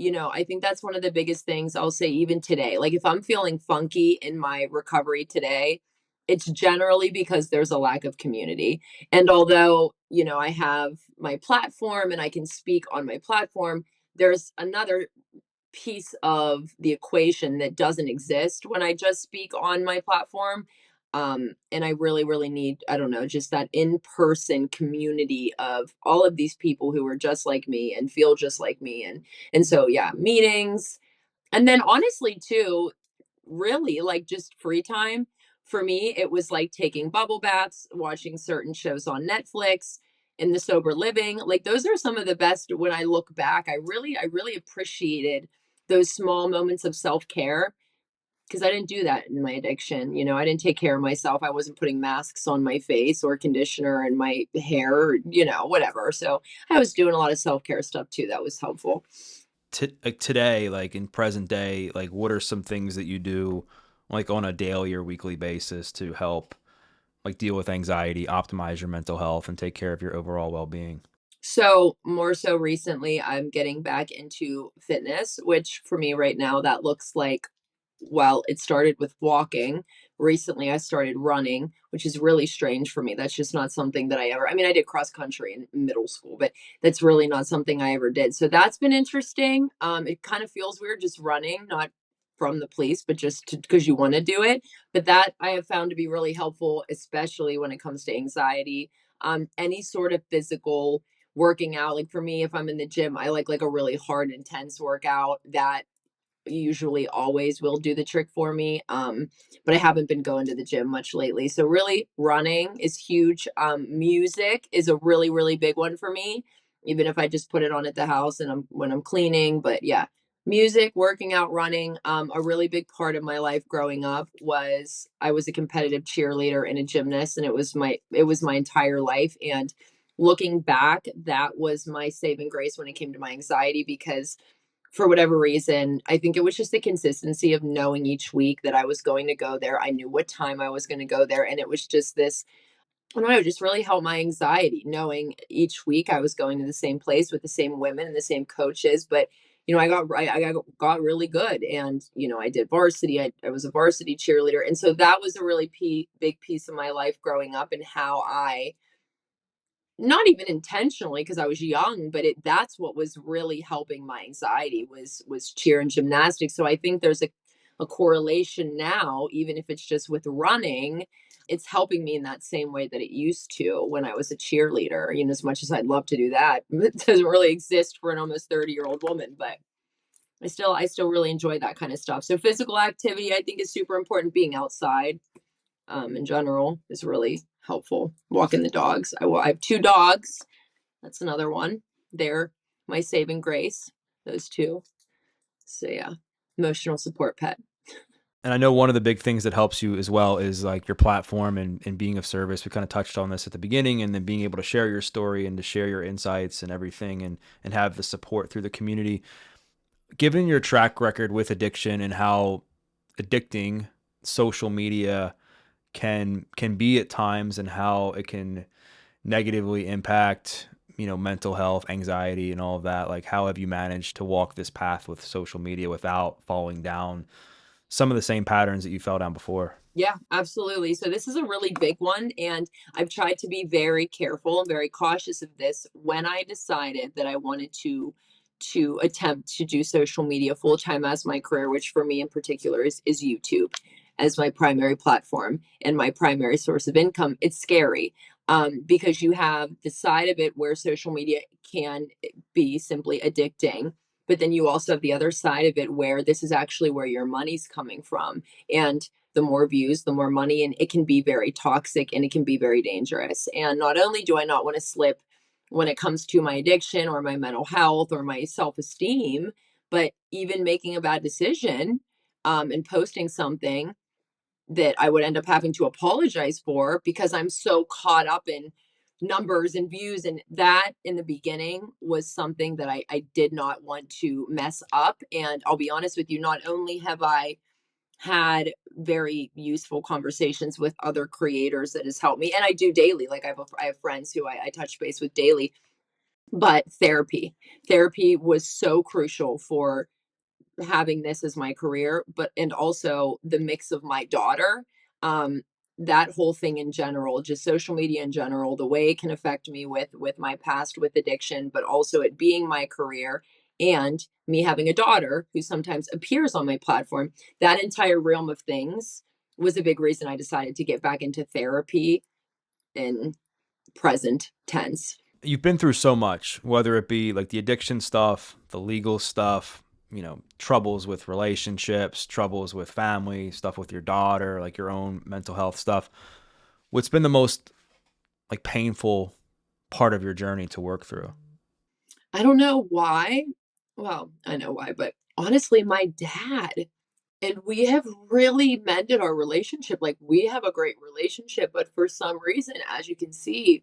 I think that's one of the biggest things I'll say even today. Like if I'm feeling funky in my recovery today, it's generally because there's a lack of community. And although, I have my platform and I can speak on my platform, there's another piece of the equation that doesn't exist when I just speak on my platform. And I really, really need, I don't know, just that in-person community of all of these people who are just like me and feel just like me. And so yeah, meetings. And then honestly too, really like just free time. For me, it was like taking bubble baths, watching certain shows on Netflix, in the sober living. Like those are some of the best when I look back. I really appreciated those small moments of self-care because I didn't do that in my addiction. You know, I didn't take care of myself. I wasn't putting masks on my face or conditioner in my hair, or, you know, whatever. So I was doing a lot of self-care stuff too. That was helpful. Like today, like in present day, like what are some things that you do like on a daily or weekly basis to help like deal with anxiety, optimize your mental health, and take care of your overall well-being? So, more so recently, I'm getting back into fitness, which for me right now, that looks like, well, it started with walking. Recently, I started running, which is really strange for me. That's just not something that I ever, I mean, I did cross country in middle school, but that's really not something I ever did. So that's been interesting. It kind of feels weird just running, not from the police, but just because you want to do it. But that I have found to be really helpful, especially when it comes to anxiety. Any sort of physical working out. Like for me, if I'm in the gym, I like a really hard, intense workout that usually always will do the trick for me. But I haven't been going to the gym much lately. So really running is huge. Music is a really, really big one for me, even if I just put it on at the house and I'm when I'm cleaning. But yeah, music, working out, running. A really big part of my life growing up was I was a competitive cheerleader and a gymnast, and it was my entire life. And looking back, that was my saving grace when it came to my anxiety because for whatever reason, I think it was just the consistency of knowing each week that I was going to go there. I knew what time I was going to go there. And it was just this, I don't know, just really helped my anxiety knowing each week I was going to the same place with the same women and the same coaches. But, you know, I got really good. And, you know, I did varsity. I was a varsity cheerleader. And so that was a really big piece of my life growing up and how I not even intentionally because I was young, but that's what was really helping my anxiety was cheer and gymnastics. So I think there's a correlation now, even if it's just with running, it's helping me in that same way that it used to when I was a cheerleader. You know, as much as I'd love to do that, it doesn't really exist for an almost 30-year-old woman, but I still really enjoy that kind of stuff. So physical activity I think is super important. Being outside in general is really helpful. Walking the dogs. I have two dogs. That's another one. They're my saving grace. Those two. So yeah, emotional support pet. And I know one of the big things that helps you as well is like your platform and being of service. We kind of touched on this at the beginning, and then being able to share your story and to share your insights and everything, and have the support through the community. Given your track record with addiction and how addicting social media can be at times, and how it can negatively impact, you know, mental health, anxiety, and all of that, like how have you managed to walk this path with social media without falling down some of the same patterns that you fell down before? Yeah, absolutely. So this is a really big one, and I've tried to be very careful and very cautious of this when I decided that I wanted to attempt to do social media full time as my career, which for me in particular is YouTube as my primary platform and my primary source of income. It's scary because you have the side of it where social media can be simply addicting, but then you also have the other side of it where this is actually where your money's coming from. And the more views, the more money, and it can be very toxic and it can be very dangerous. And not only do I not want to slip when it comes to my addiction or my mental health or my self esteem, but even making a bad decision and posting something that I would end up having to apologize for because I'm so caught up in numbers and views. And that in the beginning was something that I did not want to mess up. And I'll be honest with you, not only have I had very useful conversations with other creators that has helped me. And I do daily. Like I have friends who I touch base with daily. But therapy was so crucial for having this as my career, but and also the mix of my daughter. Um, that whole thing in general, just social media in general, the way it can affect me with my past with addiction, but also it being my career and me having a daughter who sometimes appears on my platform, that entire realm of things was a big reason I decided to get back into therapy in present tense. You've been through so much, whether it be like the addiction stuff, the legal stuff, troubles with relationships, troubles with family, stuff with your daughter, like your own mental health stuff. What's been the most like painful part of your journey to work through? I don't know why. Well, I know why, but honestly, my dad and we have really mended our relationship. Like, we have a great relationship, but for some reason, as you can see,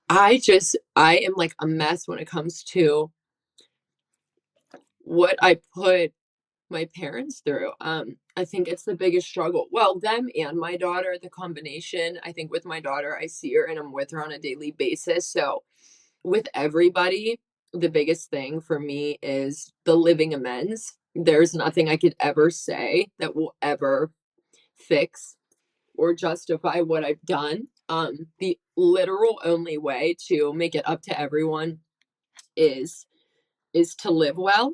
I am like a mess when it comes to what I put my parents through. I think it's the biggest struggle. Well, them and my daughter, the combination. I think with my daughter, I see her and I'm with her on a daily basis. So with everybody, the biggest thing for me is the living amends. There's nothing I could ever say that will ever fix or justify what I've done. The literal only way to make it up to everyone is to live well.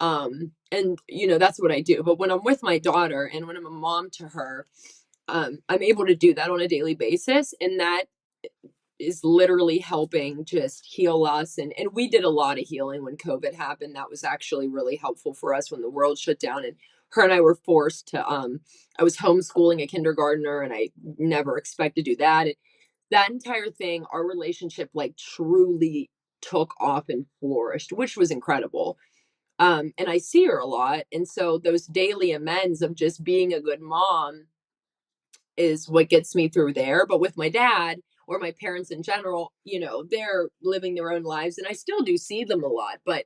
And that's what I do. But when I'm with my daughter and when I'm a mom to her, I'm able to do that on a daily basis. And that is literally helping just heal us. And we did a lot of healing when COVID happened. That was actually really helpful for us when the world shut down and her and I were forced to I was homeschooling a kindergartner and I never expected to do that. And that entire thing, our relationship like truly took off and flourished, which was incredible. And I see her a lot. And so those daily amends of just being a good mom is what gets me through there. But with my dad or my parents in general, they're living their own lives and I still do see them a lot. But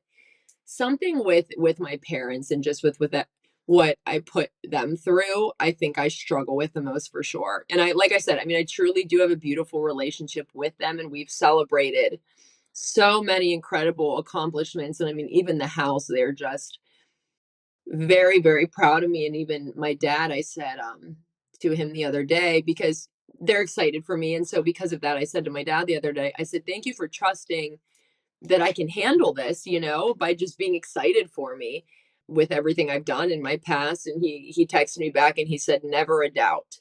something with my parents and just with that what I put them through, I think I struggle with the most for sure. And I like I said, I mean, I truly do have a beautiful relationship with them and we've celebrated so many incredible accomplishments. And I mean, even the house, they're just very, very proud of me. And even my dad, I said to him the other day, because they're excited for me. And so because of that, I said to my dad the other day, I said, thank you for trusting that I can handle this, by just being excited for me with everything I've done in my past. And he texted me back and he said, never a doubt.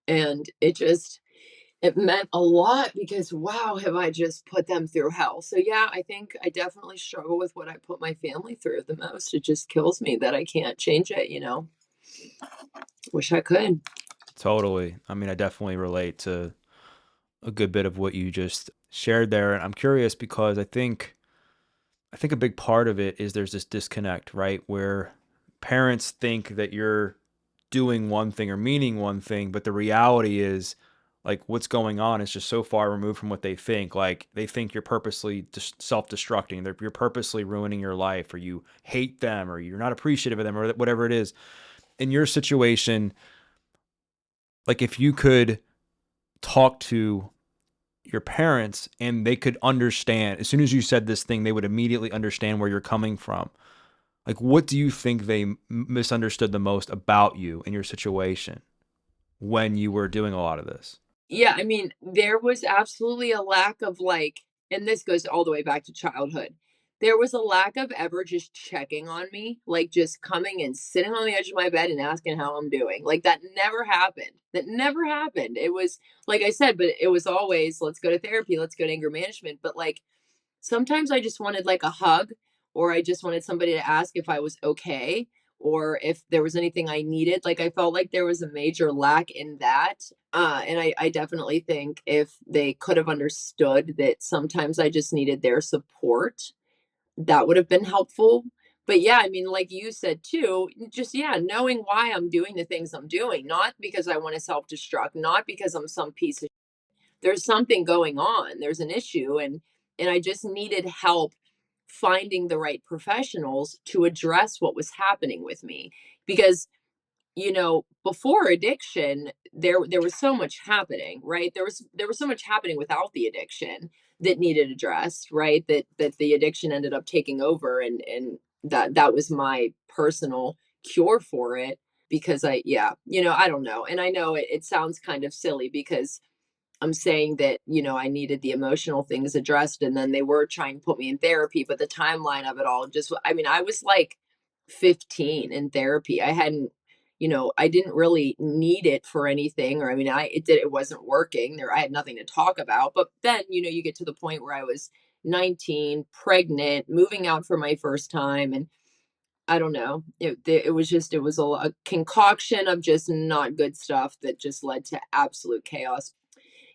And it meant a lot because wow, have I just put them through hell. So yeah, I think I definitely struggle with what I put my family through the most. It just kills me that I can't change it. Wish I could. Totally. I mean, I definitely relate to a good bit of what you just shared there. And I'm curious because I think a big part of it is there's this disconnect, right? Where parents think that you're doing one thing or meaning one thing, but the reality is like what's going on is just so far removed from what they think. Like they think you're purposely self-destructing, you're purposely ruining your life, or you hate them, or you're not appreciative of them, or whatever it is. In your situation, like if you could talk to your parents and they could understand, as soon as you said this thing, they would immediately understand where you're coming from. Like, what do you think they misunderstood the most about you in your situation when you were doing a lot of this? Yeah, I mean, there was absolutely a lack of like, and this goes all the way back to childhood. There was a lack of ever just checking on me, like just coming and sitting on the edge of my bed and asking how I'm doing. Like that never happened. That never happened. It was like I said, but it was always let's go to therapy, let's go to anger management. But like sometimes I just wanted like a hug or I just wanted somebody to ask if I was okay or if there was anything I needed. Like I felt like there was a major lack in that. And I definitely think if they could have understood that sometimes I just needed their support, that would have been helpful. But yeah, I mean, like you said too, just yeah, knowing why I'm doing the things I'm doing, not because I want to self destruct, not because I'm some piece of there's something going on. There's an issue and I just needed help finding the right professionals to address what was happening with me because before addiction there was so much happening, right? There was so much happening without the addiction that needed addressed, right? That the addiction ended up taking over and that was my personal cure for it because I don't know. And I know it sounds kind of silly because I'm saying that, I needed the emotional things addressed and then they were trying to put me in therapy, but the timeline of it all just I mean, I was like 15 in therapy. I hadn't I didn't really need it for anything, or I mean, it wasn't working. I had nothing to talk about. But then, you get to the point where I was 19, pregnant, moving out for my first time, and I don't know. It was a concoction of just not good stuff that just led to absolute chaos.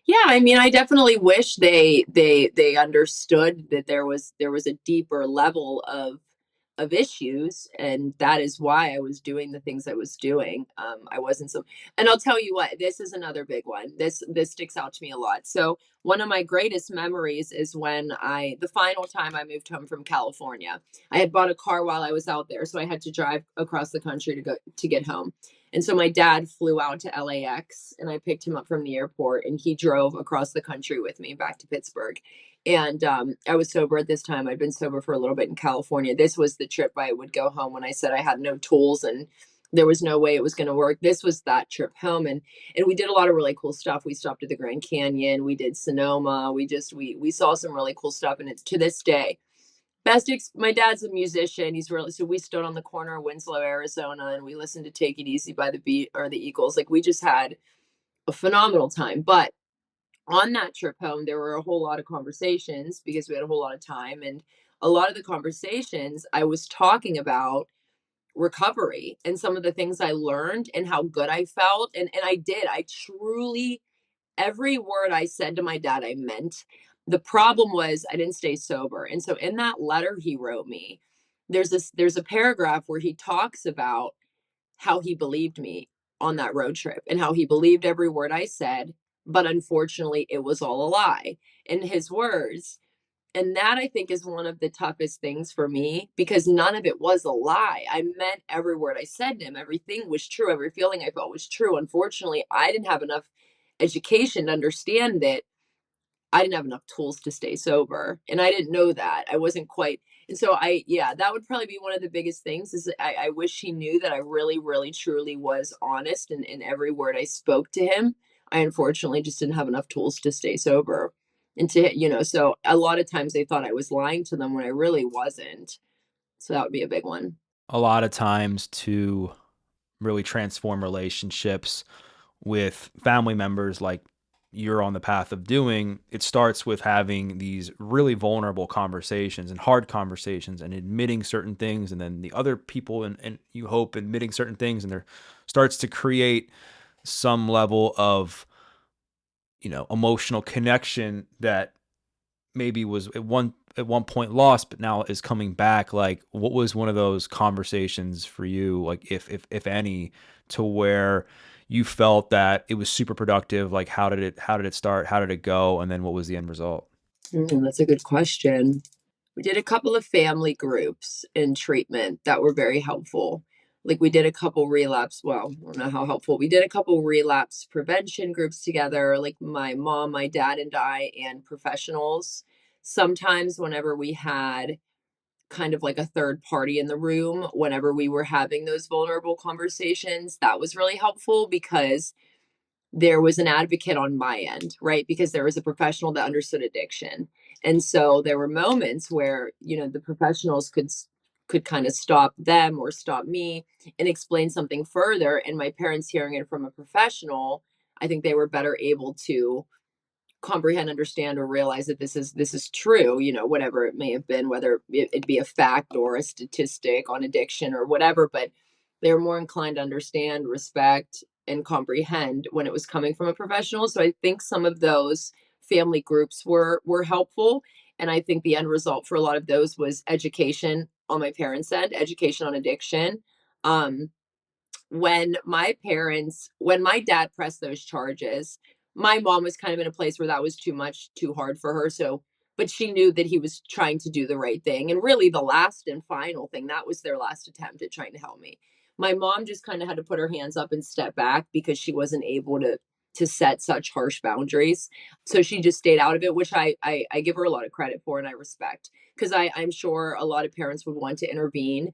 Yeah, I mean, I definitely wish they understood that there was a deeper level of issues, and that is why I was doing the things I was doing. I wasn't so, and I'll tell you what, this is another big one. This sticks out to me a lot. So one of my greatest memories is when the final time I moved home from California. I had bought a car while I was out there, so I had to drive across the country to get home. And so my dad flew out to LAX and I picked him up from the airport and he drove across the country with me back to Pittsburgh. And I was sober at this time. I'd been sober for a little bit in California. This was the trip I would go home when I said I had no tools and there was no way it was going to work. This was that trip home, and we did a lot of really cool stuff. We stopped at the Grand Canyon. We did Sonoma. We saw some really cool stuff, and it's to this day my dad's a musician. He's really, so we stood on the corner of Winslow, Arizona, and we listened to Take It Easy by the Beat or the Eagles. Like we just had a phenomenal time. But on that trip home, there were a whole lot of conversations because we had a whole lot of time. And a lot of the conversations I was talking about recovery and some of the things I learned and how good I felt. And I did. I truly, every word I said to my dad, I meant. The problem was I didn't stay sober. And so in that letter he wrote me, there's a paragraph where he talks about how he believed me on that road trip and how he believed every word I said, but unfortunately it was all a lie in his words. And that I think is one of the toughest things for me because none of it was a lie. I meant every word I said to him. Everything was true. Every feeling I felt was true. Unfortunately, I didn't have enough education to understand that I didn't have enough tools to stay sober. And I didn't know that. I wasn't quite. And so yeah, that would probably be one of the biggest things is I wish he knew that I really, really, truly was honest in every word I spoke to him. I unfortunately just didn't have enough tools to stay sober. And so a lot of times they thought I was lying to them when I really wasn't. So that would be a big one. A lot of times to really transform relationships with family members like you're on the path of doing, it starts with having these really vulnerable conversations and hard conversations and admitting certain things. And then the other people, and you hope, admitting certain things. And there starts to create some level of, emotional connection that maybe was at one point lost, but now is coming back. Like, what was one of those conversations for you, like if any, to where you felt that it was super productive? Like, how did it start? How did it go? And then what was the end result? That's a good question. We did a couple of family groups in treatment that were very helpful. Like we did a couple relapse, well, I don't know how helpful. We did a couple relapse prevention groups together, like my mom, my dad, and I, and professionals. Sometimes, whenever we had kind of like a third party in the room, whenever we were having those vulnerable conversations, that was really helpful because there was an advocate on my end, right? Because there was a professional that understood addiction. And so there were moments where, the professionals could kind of stop them or stop me and explain something further. And my parents hearing it from a professional, I think they were better able to comprehend, understand, or realize that this is true, whatever it may have been, whether it be a fact or a statistic on addiction or whatever, but they were more inclined to understand, respect, and comprehend when it was coming from a professional. So I think some of those family groups were helpful. And I think the end result for a lot of those was education on my parents' end, education on addiction. Um, when my dad pressed those charges, my mom was kind of in a place where that was too much, too hard for her. So, but she knew that he was trying to do the right thing. And really, the last and final thing, that was their last attempt at trying to help me. My mom just kind of had to put her hands up and step back because she wasn't able to set such harsh boundaries. So she just stayed out of it, which I give her a lot of credit for and I respect because I'm sure a lot of parents would want to intervene.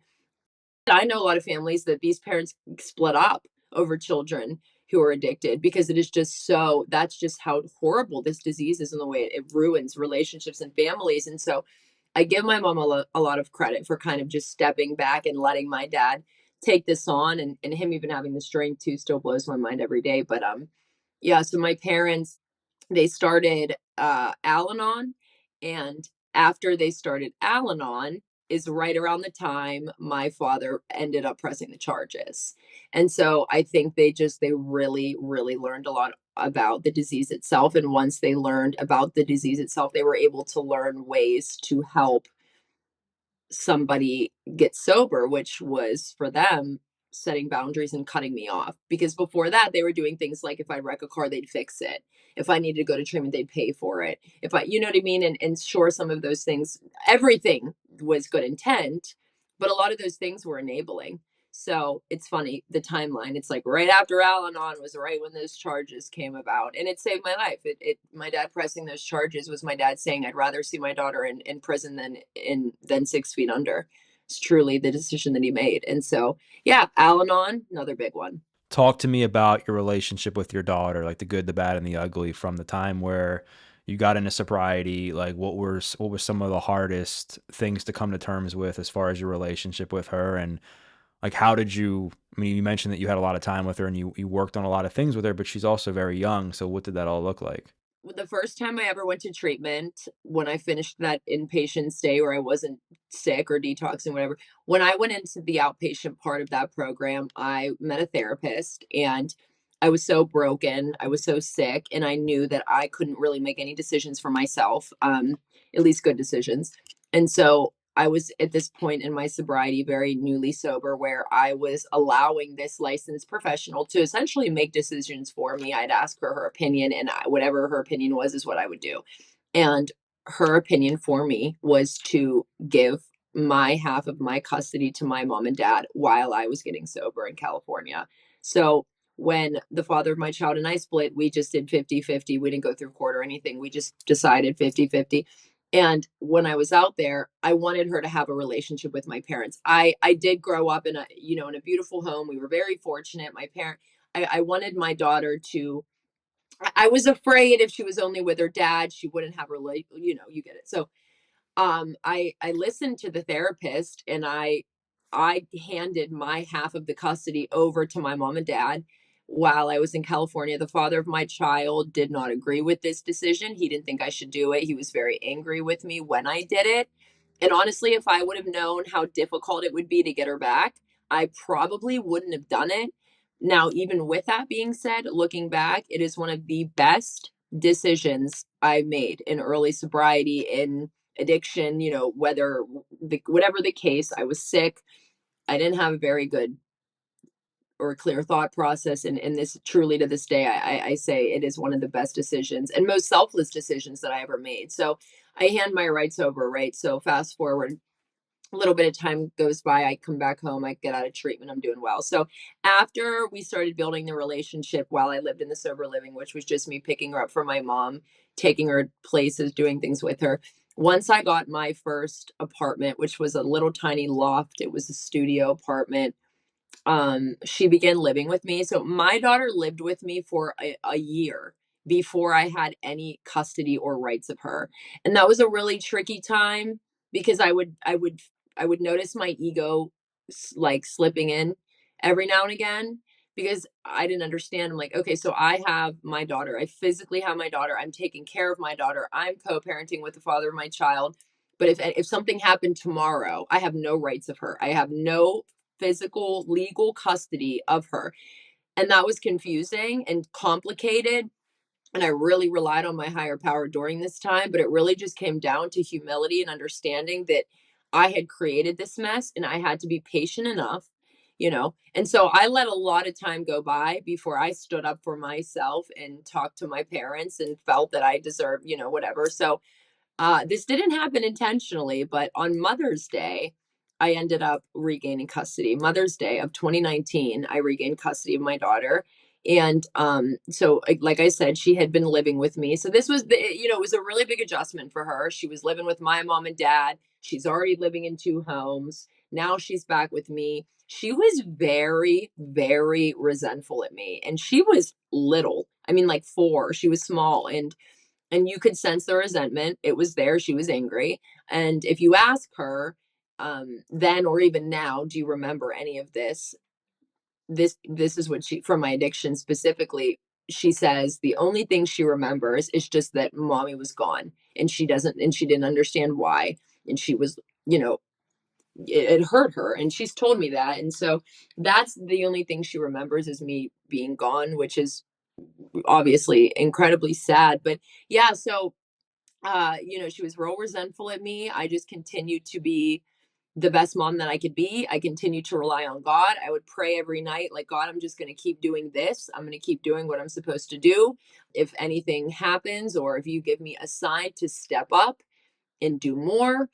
I know a lot of families that these parents split up over children who are addicted because it is just that's just how horrible this disease is and the way it ruins relationships and families. And so I give my mom a lot of credit for kind of just stepping back and letting my dad take this on, and him even having the strength to still blows my mind every day. But yeah, so my parents, they started Al-Anon, and after they started Al-Anon is right around the time my father ended up pressing the charges. And so I think they really, really learned a lot about the disease itself. And once they learned about the disease itself, they were able to learn ways to help somebody get sober, which was for them setting boundaries and cutting me off. Because before that, they were doing things like if I wreck a car, they'd fix it. If I needed to go to treatment, they'd pay for it. If I, you know what I mean? And sure, some of those things, everything was good intent, but a lot of those things were enabling. So it's funny, the timeline. It's like right after Al Anon was right when those charges came about. And it saved my life. My dad pressing those charges was my dad saying, I'd rather see my daughter in prison than 6 feet under. It's truly the decision that he made. And so, yeah, Al Anon, another big one. Talk to me about your relationship with your daughter, like the good, the bad, and the ugly from the time where you got into sobriety. Like, what were some of the hardest things to come to terms with as far as your relationship with her, and like how did you? I mean, you mentioned that you had a lot of time with her and you worked on a lot of things with her, but she's also very young. So, what did that all look like? The first time I ever went to treatment, when I finished that inpatient stay where I wasn't sick or detoxing, whatever, when I went into the outpatient part of that program, I met a therapist and I was so broken. I was so sick, and I knew that I couldn't really make any decisions for myself, at least good decisions. And so I was at this point in my sobriety, very newly sober, where I was allowing this licensed professional to essentially make decisions for me. I'd ask her her opinion, and whatever her opinion was, is what I would do. And her opinion for me was to give my half of my custody to my mom and dad while I was getting sober in California. So when the father of my child and I split, we just did 50-50. We didn't go through court or anything. We just decided 50-50. And when I was out there, I wanted her to have a relationship with my parents. I did grow up in a beautiful home. We were very fortunate. I wanted my daughter to, I was afraid if she was only with her dad, she wouldn't have you get it. So I listened to the therapist, and I handed my half of the custody over to my mom and dad while I was in California. The father of my child did not agree with this decision. He didn't think I should do it. He was very angry with me when I did it. And honestly, if I would have known how difficult it would be to get her back, I probably wouldn't have done it. Now, even with that being said, looking back, it is one of the best decisions I made in early sobriety, in addiction, whatever the case. I was sick. I didn't have a very good or clear thought process. And this truly to this day, I say it is one of the best decisions and most selfless decisions that I ever made. So I hand my rights over, right? So fast forward, a little bit of time goes by, I come back home, I get out of treatment, I'm doing well. So after we started building the relationship while I lived in the sober living, which was just me picking her up from my mom, taking her places, doing things with her. Once I got my first apartment, which was a little tiny loft, it was a studio apartment, she began living with me. So my daughter lived with me for a year before I had any custody or rights of her. And that was a really tricky time because I would notice my ego like slipping in every now and again because I didn't understand. I'm like, okay, so I have my daughter. I physically have my daughter. I'm taking care of my daughter. I'm co-parenting with the father of my child. But if something happened tomorrow, I have no rights of her. I have no physical legal custody of her. And that was confusing and complicated. And I really relied on my higher power during this time, but it really just came down to humility and understanding that I had created this mess and I had to be patient enough. And so I let a lot of time go by before I stood up for myself and talked to my parents and felt that I deserved, whatever. So this didn't happen intentionally, but on Mother's Day, I ended up regaining custody. Mother's Day of 2019, I regained custody of my daughter. And so, like I said, she had been living with me. So this was it was a really big adjustment for her. She was living with my mom and dad. She's already living in two homes. Now she's back with me. She was very, very resentful at me. And she was little. I mean, like 4. She was small. And you could sense the resentment. It was there. She was angry. And if you ask her, then or even now, do you remember any of this? This is what she, from my addiction specifically, she says the only thing she remembers is just that mommy was gone, and she didn't understand why, and she was, you know, it hurt her, and she's told me that, and so that's the only thing she remembers is me being gone, which is obviously incredibly sad. But yeah, so she was real resentful at me. I just continued to be the best mom that I could be. I continued to rely on God. I would pray every night, like, God, I'm just going to keep doing this. I'm going to keep doing what I'm supposed to do. If anything happens, or if you give me a sign to step up and do more,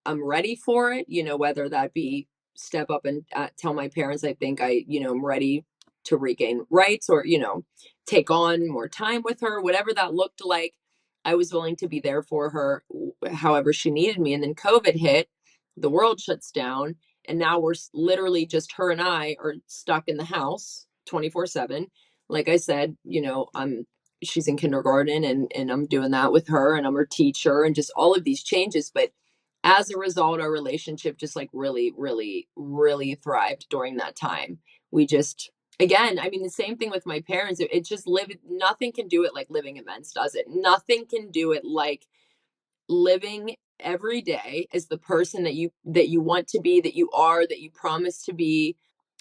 I'm ready for it, whether that be step up and tell my parents I think I'm ready to regain rights, or, take on more time with her, whatever that looked like. I was willing to be there for her however she needed me. And then COVID hit, the world shuts down, and now we're literally just her and I are stuck in the house 24/7. Like I said, she's in kindergarten, and I'm doing that with her, and I'm her teacher, and just all of these changes. But as a result, our relationship just like really, really, really thrived during that time. We just, again, I mean, the same thing with my parents. It just nothing can do it like living events does it. Nothing can do it like living every day as the person that you want to be, that you are, that you promise to be.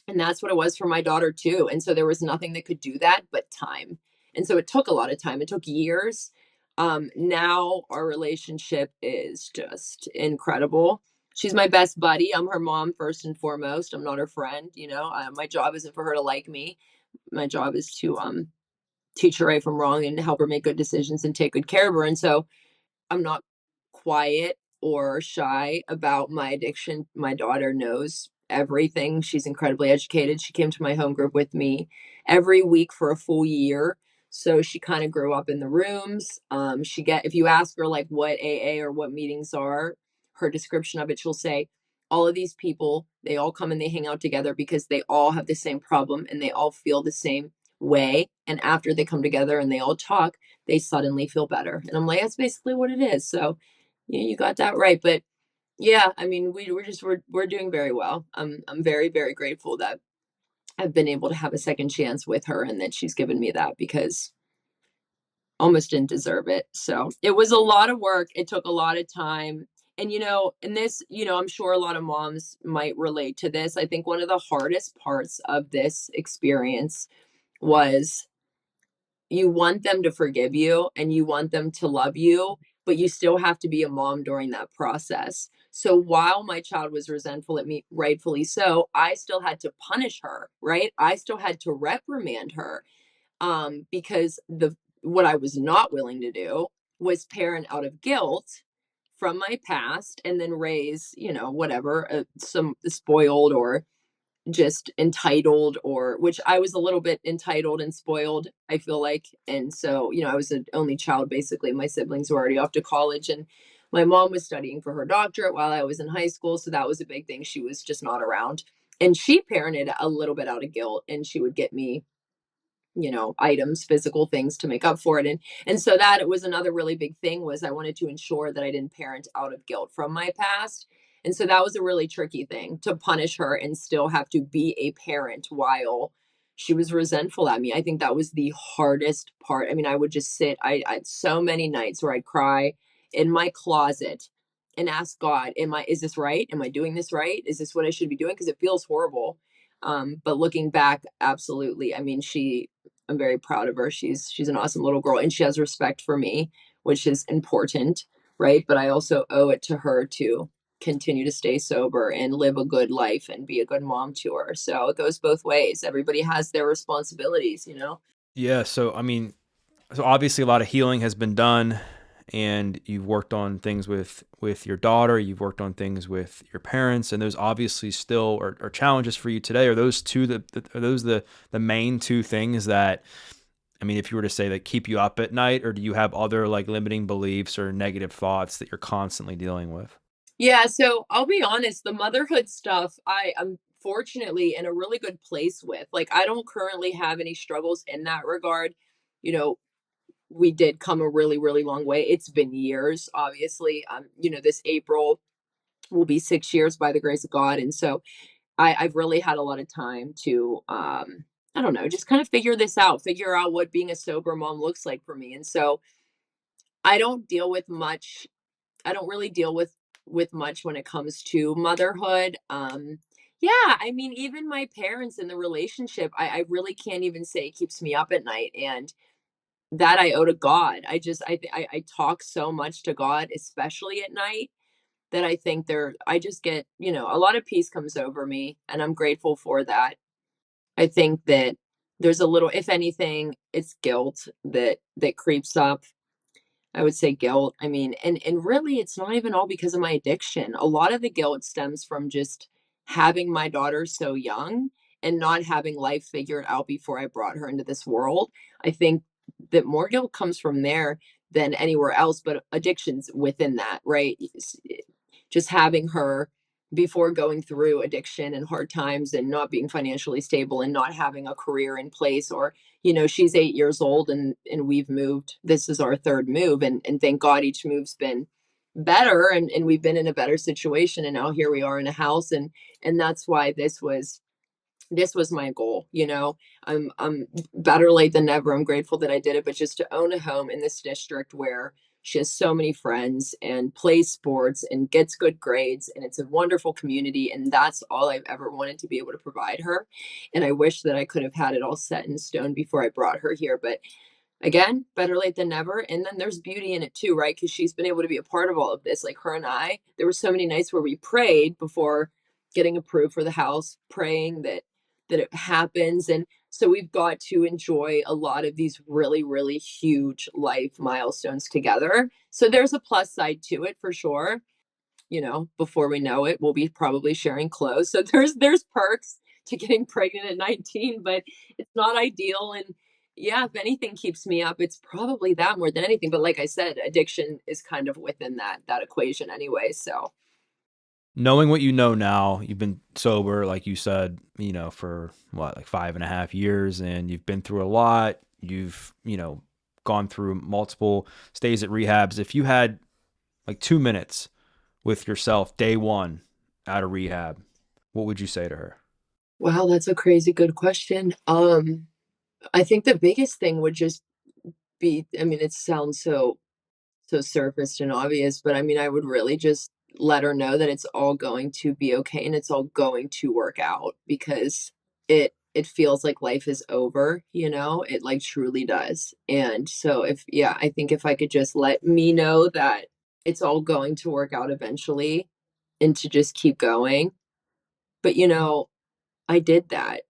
And that's what it was for my daughter too. And so there was nothing that could do that but time. And so it took a lot of time. It took years. Now our relationship is just incredible. She's my best buddy. I'm her mom first and foremost. I'm not her friend. My job isn't for her to like me. My job is to teach her right from wrong and help her make good decisions and take good care of her. And so I'm not quiet or shy about my addiction. My daughter knows everything. She's incredibly educated. She came to my home group with me every week for a full year. So she kind of grew up in the rooms. If you ask her like what AA or what meetings are, her description of it, she'll say, all of these people, they all come and they hang out together because they all have the same problem and they all feel the same way. And after they come together and they all talk, they suddenly feel better. And I'm like, that's basically what it is. So yeah, you got that right. But yeah, I mean, we're doing very well. I'm very, very grateful that I've been able to have a second chance with her, and that she's given me that, because almost didn't deserve it. So it was a lot of work. It took a lot of time. And and this, I'm sure a lot of moms might relate to this. I think one of the hardest parts of this experience was, you want them to forgive you and you want them to love you, but you still have to be a mom during that process. So while my child was resentful at me, rightfully so, I still had to punish her, right? I still had to reprimand her, because the what I was not willing to do was parent out of guilt from my past and then raise, whatever, some spoiled or just entitled, or which I was a little bit entitled and spoiled, I feel like. And so, I was an only child basically. My siblings were already off to college, and my mom was studying for her doctorate while I was in high school. So that was a big thing. She was just not around. And she parented a little bit out of guilt, and she would get me, items, physical things to make up for it. And so that it was another really big thing, was I wanted to ensure that I didn't parent out of guilt from my past. And so that was a really tricky thing, to punish her and still have to be a parent while she was resentful at me. I think that was the hardest part. I mean, I would just I had so many nights where I'd cry in my closet and ask God, is this right? Am I doing this right? Is this what I should be doing? Because it feels horrible. But looking back, absolutely. I mean, I'm very proud of her. She's an awesome little girl, and she has respect for me, which is important, right? But I also owe it to her to continue to stay sober and live a good life and be a good mom to her. So it goes both ways. Everybody has their responsibilities. Yeah, so I mean, so obviously a lot of healing has been done, and you've worked on things with your daughter, you've worked on things with your parents, and those obviously still are challenges for you today. Are those the main two things that, I mean, if you were to say, that keep you up at night, or do you have other like limiting beliefs or negative thoughts that you're constantly dealing with? Yeah, so I'll be honest, the motherhood stuff, I am fortunately in a really good place with. Like, I don't currently have any struggles in that regard. You know, we did come a really, really long way. It's been years, obviously. This April, will be 6 years by the grace of God. And so I've really had a lot of time to, I don't know, just kind of figure this out, figure out what being a sober mom looks like for me. And so I don't deal with much. I don't really deal with much when it comes to motherhood. Yeah, I mean, even my parents in the relationship, I really can't even say it keeps me up at night, and that I owe to God. I talk so much to God, especially at night, that I think I just get, a lot of peace comes over me, and I'm grateful for that. I think that there's a little, if anything, it's guilt that creeps up. I would say guilt. I mean, and really it's not even all because of my addiction. A lot of the guilt stems from just having my daughter so young and not having life figured out before I brought her into this world. I think that more guilt comes from there than anywhere else, but addictions within that, right? Just having her before going through addiction and hard times and not being financially stable and not having a career in place, or she's 8 years old, and we've moved. This is our third move, and thank God each move's been better, and we've been in a better situation, and now here we are in a house, and that's why this was my goal. I'm better late than never. I'm grateful that I did it, but just to own a home in this district where she has so many friends and plays sports and gets good grades, and it's a wonderful community, and that's all I've ever wanted to be able to provide her. And I wish that I could have had it all set in stone before I brought her here, but again, better late than never. And then there's beauty in it too, right? Because she's been able to be a part of all of this. Like her and I, there were so many nights where we prayed before getting approved for the house, praying that it happens. And so we've got to enjoy a lot of these really, really huge life milestones together. So there's a plus side to it for sure. Before we know it, we'll be probably sharing clothes. So there's perks to getting pregnant at 19, but it's not ideal. And yeah, if anything keeps me up, it's probably that more than anything. But like I said, addiction is kind of within that equation anyway. So Knowing what you know now, you've been sober, like you said, for what, like 5.5 years, and you've been through a lot. You've, gone through multiple stays at rehabs. If you had like 2 minutes with yourself day one out of rehab, what would you say to her? wow, that's a crazy good question. I think the biggest thing would just be, I mean, it sounds so surfaced and obvious, but I mean, I would really just let her know that it's all going to be okay and it's all going to work out, because it feels like life is over, it like truly does. And so if yeah, I think if I could just let me know that it's all going to work out eventually and to just keep going. But I did that,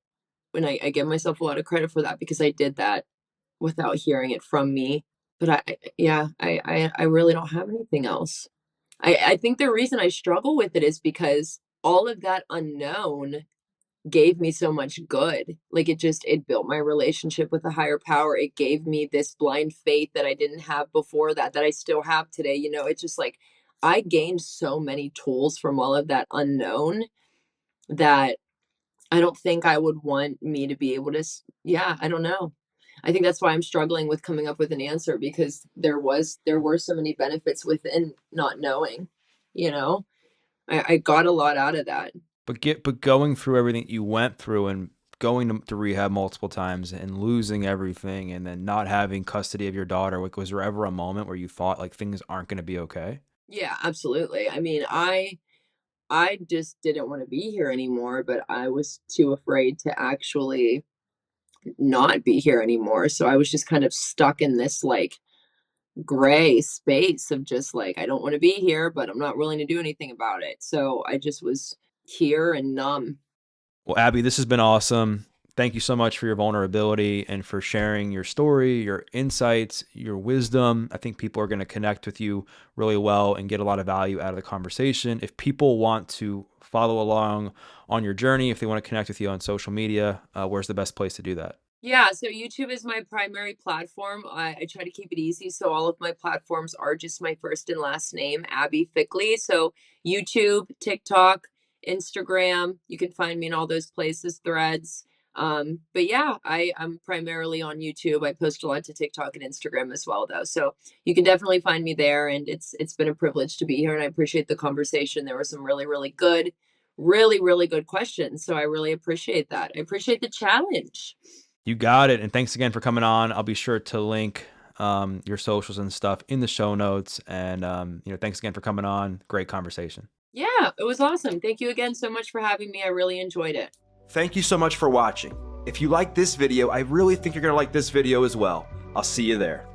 and I give myself a lot of credit for that because I did that without hearing it from me. But yeah, I really don't have anything else. I think the reason I struggle with it is because all of that unknown gave me so much good. Like it built my relationship with a higher power. It gave me this blind faith that I didn't have before, that I still have today. It's just like I gained so many tools from all of that unknown that I don't think I would want me to be able to yeah, I don't know. I think that's why I'm struggling with coming up with an answer, because there were so many benefits within not knowing, you know? I got a lot out of that. But going through everything you went through and going to rehab multiple times and losing everything and then not having custody of your daughter, like, was there ever a moment where you thought like things aren't going to be okay? Yeah, absolutely. I mean, I just didn't want to be here anymore, but I was too afraid to actually not be here anymore. So I was just kind of stuck in this like gray space of just like, I don't want to be here, but I'm not willing to do anything about it. So I just was here and numb. Well, Abby, this has been awesome. Thank you so much for your vulnerability and for sharing your story, your insights, your wisdom. I think people are going to connect with you really well and get a lot of value out of the conversation. If people want to follow along on your journey, if they want to connect with you on social media, where's the best place to do that? Yeah, so YouTube is my primary platform. I try to keep it easy. So all of my platforms are just my first and last name, Abbey Fickley. So YouTube, TikTok, Instagram, you can find me in all those places, threads. But yeah, I'm primarily on YouTube. I post a lot to TikTok and Instagram as well, though. So you can definitely find me there. And it's been a privilege to be here, and I appreciate the conversation. There were some really, really good, really, really good questions. So I really appreciate that. I appreciate the challenge. You got it. And thanks again for coming on. I'll be sure to link your socials and stuff in the show notes. And thanks again for coming on. Great conversation. Yeah, it was awesome. Thank you again so much for having me. I really enjoyed it. Thank you so much for watching. If you like this video, I really think you're gonna like this video as well. I'll see you there.